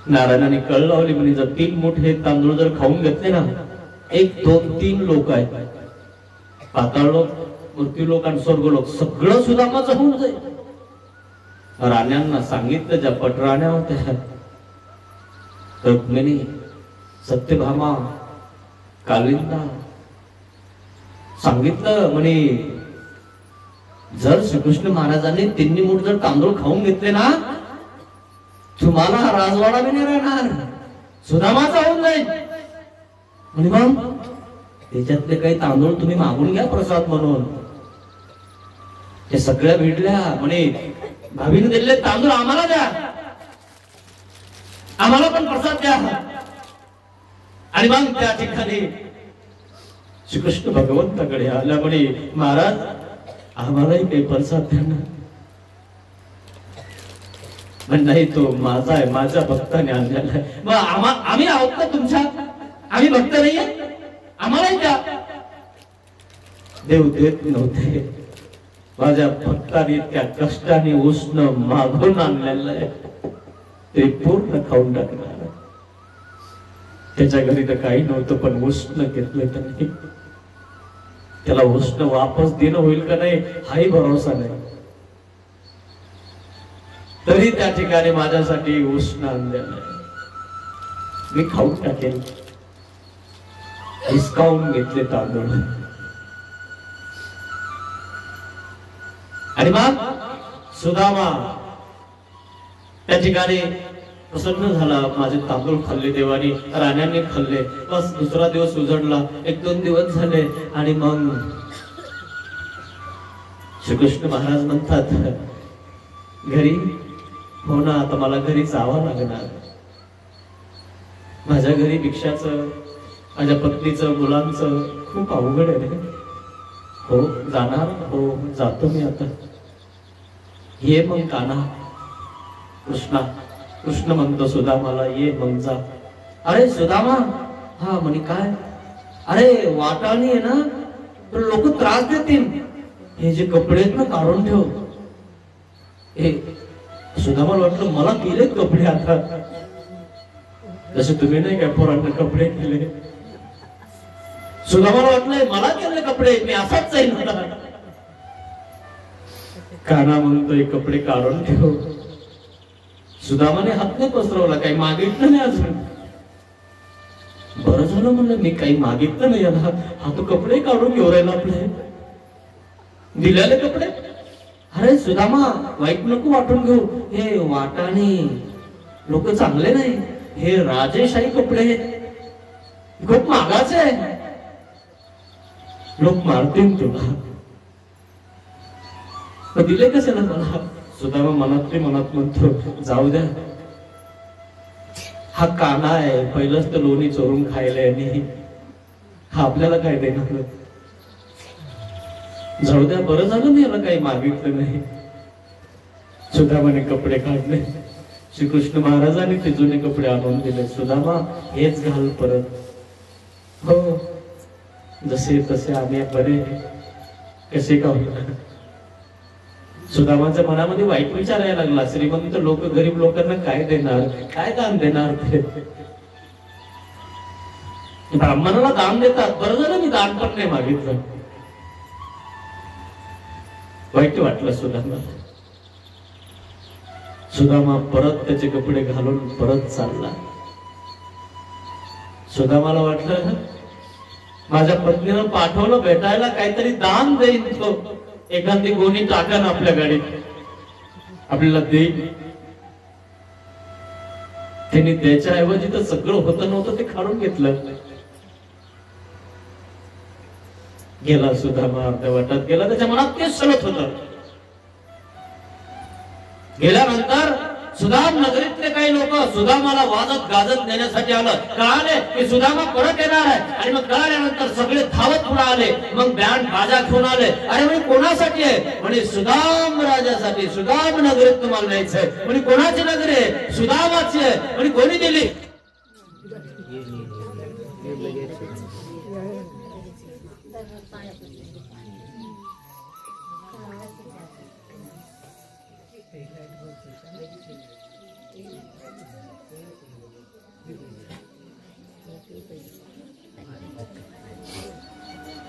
नारायणाने कळ लावली म्हणे जर 3 मोठे तांदूळ जर खाऊन घेतले ना, 1 2 3 लोक आहेत, पाताळ लोक, मृत्यू लोक आणि स्वर्ग लोक, सगळं सुदामाचं होऊन जाईल. राण्यांना सांगितलं, ज्या पटराण्या होत्या, रुक्मिणी, सत्यभामा, कालिंदा, सांगितलं म्हणे जर श्रीकृष्ण महाराजांनी 3 मूठ जर तांदूळ खाऊन घेतले ना, तुम्हाला राजवाडा बी नाही राहणार, सुदामाचा होऊन जाईल. आणि मग त्याच्यातले काही तांदूळ तुम्ही मागून घ्या प्रसाद म्हणून. ते सगळ्या भिडल्या. म्हणे भाभीने दिलेले तांदूळ आम्हाला द्या, आम्हाला पण प्रसाद द्या. आणि मग त्या ठिकाणी श्रीकृष्ण भगवंताकडे आल्या. म्हणे महाराज आम्हालाही काही प्रसाद द्या ना. पण नाही, तो माझा आहे, माझ्या भक्ताने आणलेला आहे. मग आम्ही आहोत का तुमच्या? आम्ही भक्त नाहीये, आम्हालाही द्या. देव देत नव्हते. माझ्या भक्ताने इतक्या कष्टाने उष्ण मागून आणलेलं आहे, ते पूर्ण खाऊन टाकणार. त्याच्या घरी तर काही नव्हतं, पण उष्ण घेतलं त्यांनी. त्याला उष्ण वापस देणं होईल का नाही हाही भरोसा नाही. तरी त्या ठिकाणी माझ्यासाठी उष्ण आणलेलं आहे, मी खाऊन टाकेल. हिसकावून घेतले तांदूळ. आणि मग सुदामा त्या ठिकाणी प्रसन्न झाला. माझे तांदूळ खाल्ले देवानी, राण्यांनी खाल्ले. बस दुसरा दिवस उजडला. 1-2 दिवस झाले. आणि मग श्रीकृष्ण महाराज म्हणतात घरी हो ना, आता मला घरी जावं लागणार. माझ्या घरी भिक्षाचं, माझ्या पत्नीचं, मुलांचं खूप अवघड आहे. हो जाणार, हो जातो मी आता. ये मग काना. कृष्ण म्हणतो सुदामाला, ये मग जा. अरे सुदामा, हा म्हणे काय? अरे वाटाणी आहे ना, तर लोक त्रास देतील, हे जे कपडे आहेत ना काढून ठेव. हे सुदामाला वाटलं मला केले कपडे आता, जसे तुम्ही नाही काय पोरांना कपडे केले. सुदामाला वाटलंय मला केले कपडे, मी असाच जाईल. काना म्हणतोय कपडे काढून ठेव. सुदामाने हात नाही पसरवला, काही मागितलं नाही अजून. बरं झालं म्हणलं, मी काही मागितलं नाही याला, हा तो कपडे काढून घेऊ राहिला आपले दिलेले कपडे. अरे सुदामा वाईट नको वाटून घेऊ, हे वाटाणे लोक चांगले नाही, हे राजेशाही कपडे खूप महागाचे आहे, लोक मारतील तुला. दिले कशाला मला? सुदामा मनात म्हणतो जाऊ द्या, हा काना आहे, पहिलंच तर लोणी चोरून खायला, आणि हा आपल्याला काय देणार. जाऊ द्या, बरं झालं मी याला काही मागितलं नाही. सुदामाने कपडे काढले. श्रीकृष्ण महाराजांनी ते जुने कपडे आणून दिले. सुदामा हेच घाल परत. हो जसे तसे आम्ही बरे, कसे का सुदामाच्या मनामध्ये वाईट विचार यायला लागला, श्रीमंत लोक गरीब लोकांना काय देणार, काय दान देणार ते. ब्राह्मणाला दान देतात, बरं झालं मी दान पण नाही मागितलं. वाईट वाटलं सुदामाला. सुदामा परत त्याचे कपडे घालून परत चालला. सुदामाला वाटलं माझ्या पत्नीनं पाठवलं भेटायला, काहीतरी दान देईन तो, एखादी गोणी टाकन आपल्या गाडीत, आपल्याला देईल. त्यांनी त्याच्या ऐवजी तर सगळं होतं नव्हतं ते काढून घेतलं. गेला सुदामा, अर्ध्या वाटात गेला, त्याच्या मनात तेच सलत होत. गेल्यानंतर सुदाम नगरीतले काही लोक सुदामाला वाजत गाजत नेण्यासाठी आलं. कळाले की सुदामा परत येणार आहे, आणि मग कळाल्यानंतर सगळे धावत पुढे आले. मग बँड बाजा घेऊन आले. अरे म्हणे कोणासाठी आहे? म्हणे सुदाम राजासाठी. सुदाम नगरीत तुम्हाला न्यायचंय. म्हणे कोणाची नगरी आहे? सुदामाची आहे. म्हणे कोणी दिली?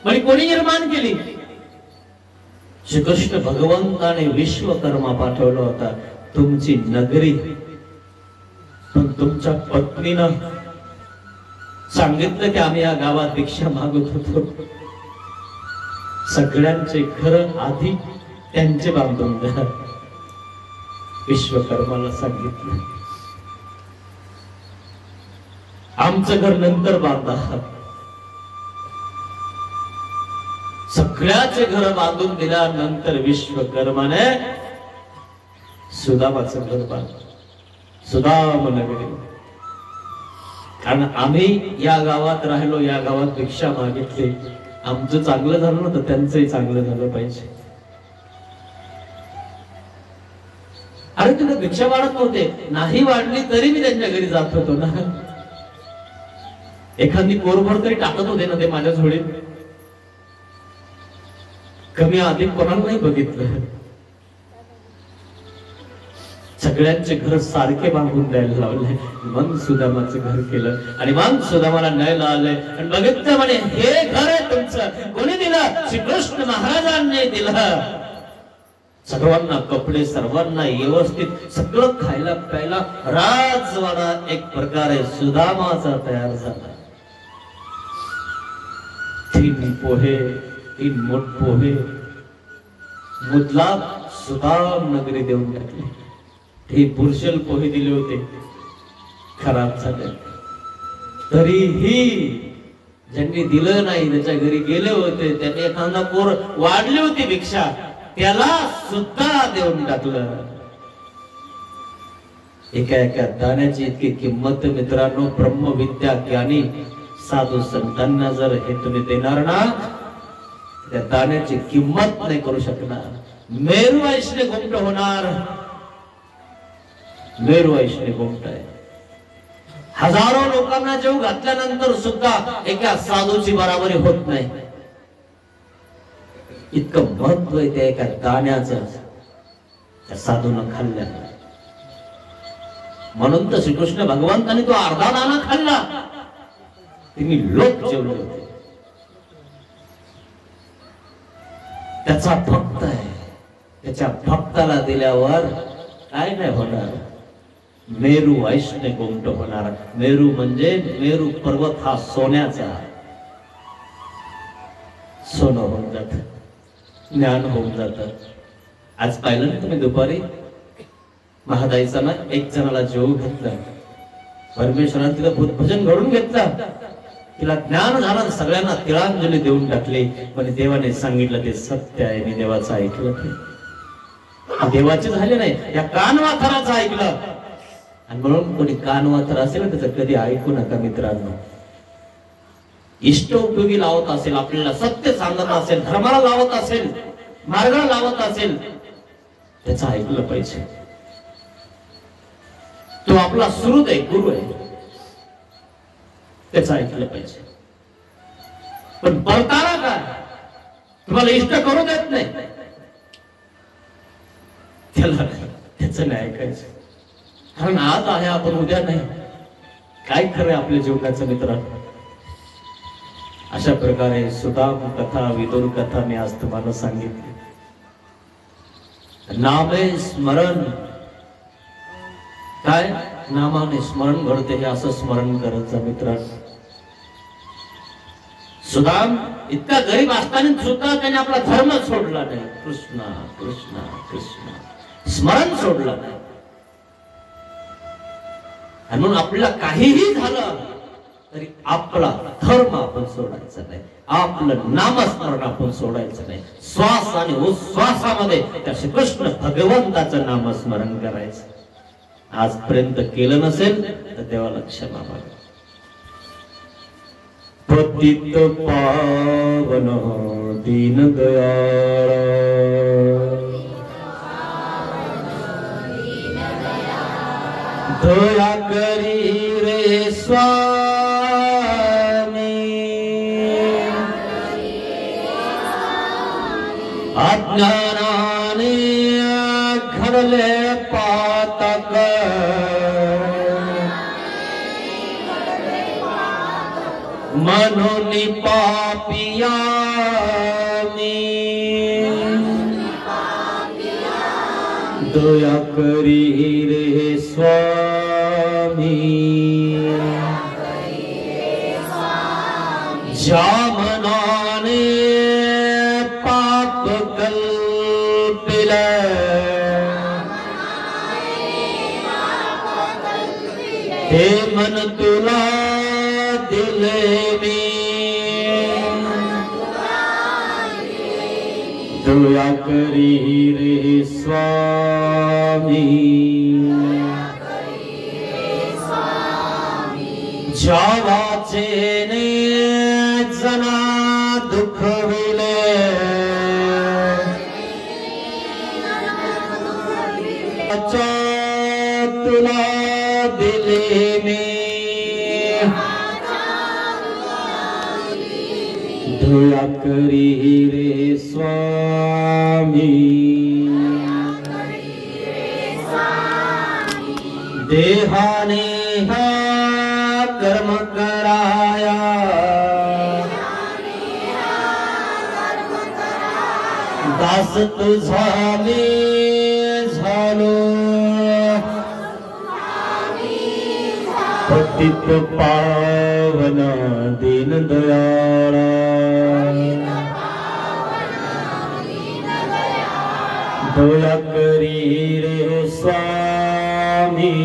म्हणे कोणी निर्माण केली? श्रीकृष्ण भगवंताने विश्वकर्मा पाठवला होता तुमची नगरी. पण तुमच्या पत्नीनं सांगितलं की आम्ही या गावात भिक्षा मागत होतो. सगळ्यांचे घर आधी त्यांचे बांधून द्या. विश्वकर्माला सांगितलं आमचं घर नंतर बांधा. सगळ्याचे घर बांधून दिल्यानंतर विश्वकर्माने सुदामाचं घर बांधलं, सुदाम नगरी. कारण आम्ही या गावात राहिलो, या गावात भिक्षा मागितली, आमचं चांगलं झालं ना तर त्यांचंही चांगलं झालं पाहिजे. अरे तिथे भिक्षा वाढत नव्हते, नाही वाढली तरी मी त्यांच्या घरी जात होतो ना. एखादी कोरभर तरी टाकत होते ना ते माझ्या झोळीत. कमी अधिक कोणाला नाही बघितलं. सगळ्यांचे घर सारखे बांधून द्यायला लावले. मग सुदामाचं घर केलं, आणि मग सुदामाला न्यायला आले आणि बघितलं. म्हणे हे घर आहे तुमचं. कोणी दिलं? श्रीकृष्ण महाराजांनी दिलं. सर्वांना कपडे, सर्वांना व्यवस्थित सगळं खायला प्यायला. राजवाडा एक प्रकारे सुदामाचा तयार झाला. 3 पोहे, 3 मोठ पोहे मुदलात सुदाम नगरी देऊन टाकले. हे बुरशेल पोहे दिले होते, खराब झाले. तरीही ज्यांनी दिलं नाही, त्याच्या घरी गेले होते, त्यांनी एखादा पोर वाढली होती भिक्षा, त्याला सुद्धा देऊन टाकलं. एका एका दाण्याची इतकी किंमत मित्रांनो. ब्रह्मविद्या ज्ञानी साधू संतांना जर हे तुम्ही देणार ना, त्या दाण्याची किंमत नाही करू शकणार. मेरू ऐशने गुमट होणार. मेरू ऐशने गुमट आहे. हजारो लोकांना जीव घातल्यानंतर सुद्धा एका साधूची बराबरी होत नाही. इतकं महत्व आहे त्या एका दाण्याचं, त्या साधूनं खाल्ल्या. म्हणून तर श्रीकृष्ण भगवंतांनी तो अर्धा दाणा खाल्ला. तिने लोक जेवले होते. त्याचा भक्त आहे, त्याच्या भक्ताला दिल्यावर काय नाही होणार. मेरू वैष्णे गोमट होणार. मेरू म्हणजे मेरू पर्वत हा सोन्याचा. सोनं होऊन जात, ज्ञान होऊन जात. आज पाहिलं ना तुम्ही दुपारी महादाईचा ना एक जणाला जीव घेतला. परमेश्वराने तिथं भजन घडून घेतलं. तिला ज्ञान झालं, सगळ्यांना तिळांजली देऊन टाकली. पण देवाने सांगितलं ते सत्य आहे. मी देवाचं ऐकलं नाही. देवाचे झाले नाही, या कानवाथराचं ऐकलं. आणि म्हणून कोणी कानवाथर असेल त्याचं कधी ऐकू नका मित्रांनो. इष्ट उपयोगी लावत असेल, आपल्याला सत्य सांगत असेल, धर्माला लावत असेल, मार्गाला लावत असेल, त्याचं ऐकलं पाहिजे. तो आपला सुहृद आहे, गुरु आहे, त्याचं ऐकलं पाहिजे. पण परतारा काय? तुम्हाला इष्ट करू देत नाही. त्याला त्याचं नाही ऐकायचं, कारण आज आहे आपण उद्या नाही. काय खरं आपल्या जीवनाचं मित्र. अशा प्रकारे सुदाम कथा, विदुर कथा मी आज तुम्हाला सांगितली. नामे स्मरण, काय नामाने स्मरण घडते हे असं स्मरण करायचं मित्रांनो. सुदाम इतका गरीब असताना सुद्धा त्याने आपला धर्म सोडला नाही. कृष्णा कृष्णा कृष्णा स्मरण सोडलं नाही. आणि म्हणून आपल्याला काहीही झालं तरी आपला धर्म आपण सोडायचा नाही, आपलं नामस्मरण आपण सोडायचं नाही. श्वास आणि उश्वासामध्ये त्या श्रीकृष्ण भगवंताचं नामस्मरण करायचं. आजपर्यंत केलं नसेल तर देवाला क्षमा मागा. पतित पावन दीन दयाळ, दया करी रे स्वामी, अज्ञानाने घडले पातक, म्हणून पापिया दया करी रे स्वामी. ज्या मनाने पाप कल्पिले, ते मन तुला दिले मी. दया करी रे स्वामी. ज्या वाचेने जना दुखविले, तुला दिले मी. दया करी रे स्वामी. देहाने हा कर्म कराया, दास तुझा मी झालो. पतित पावन दीन दयाळा, दया करी रे स्वामी.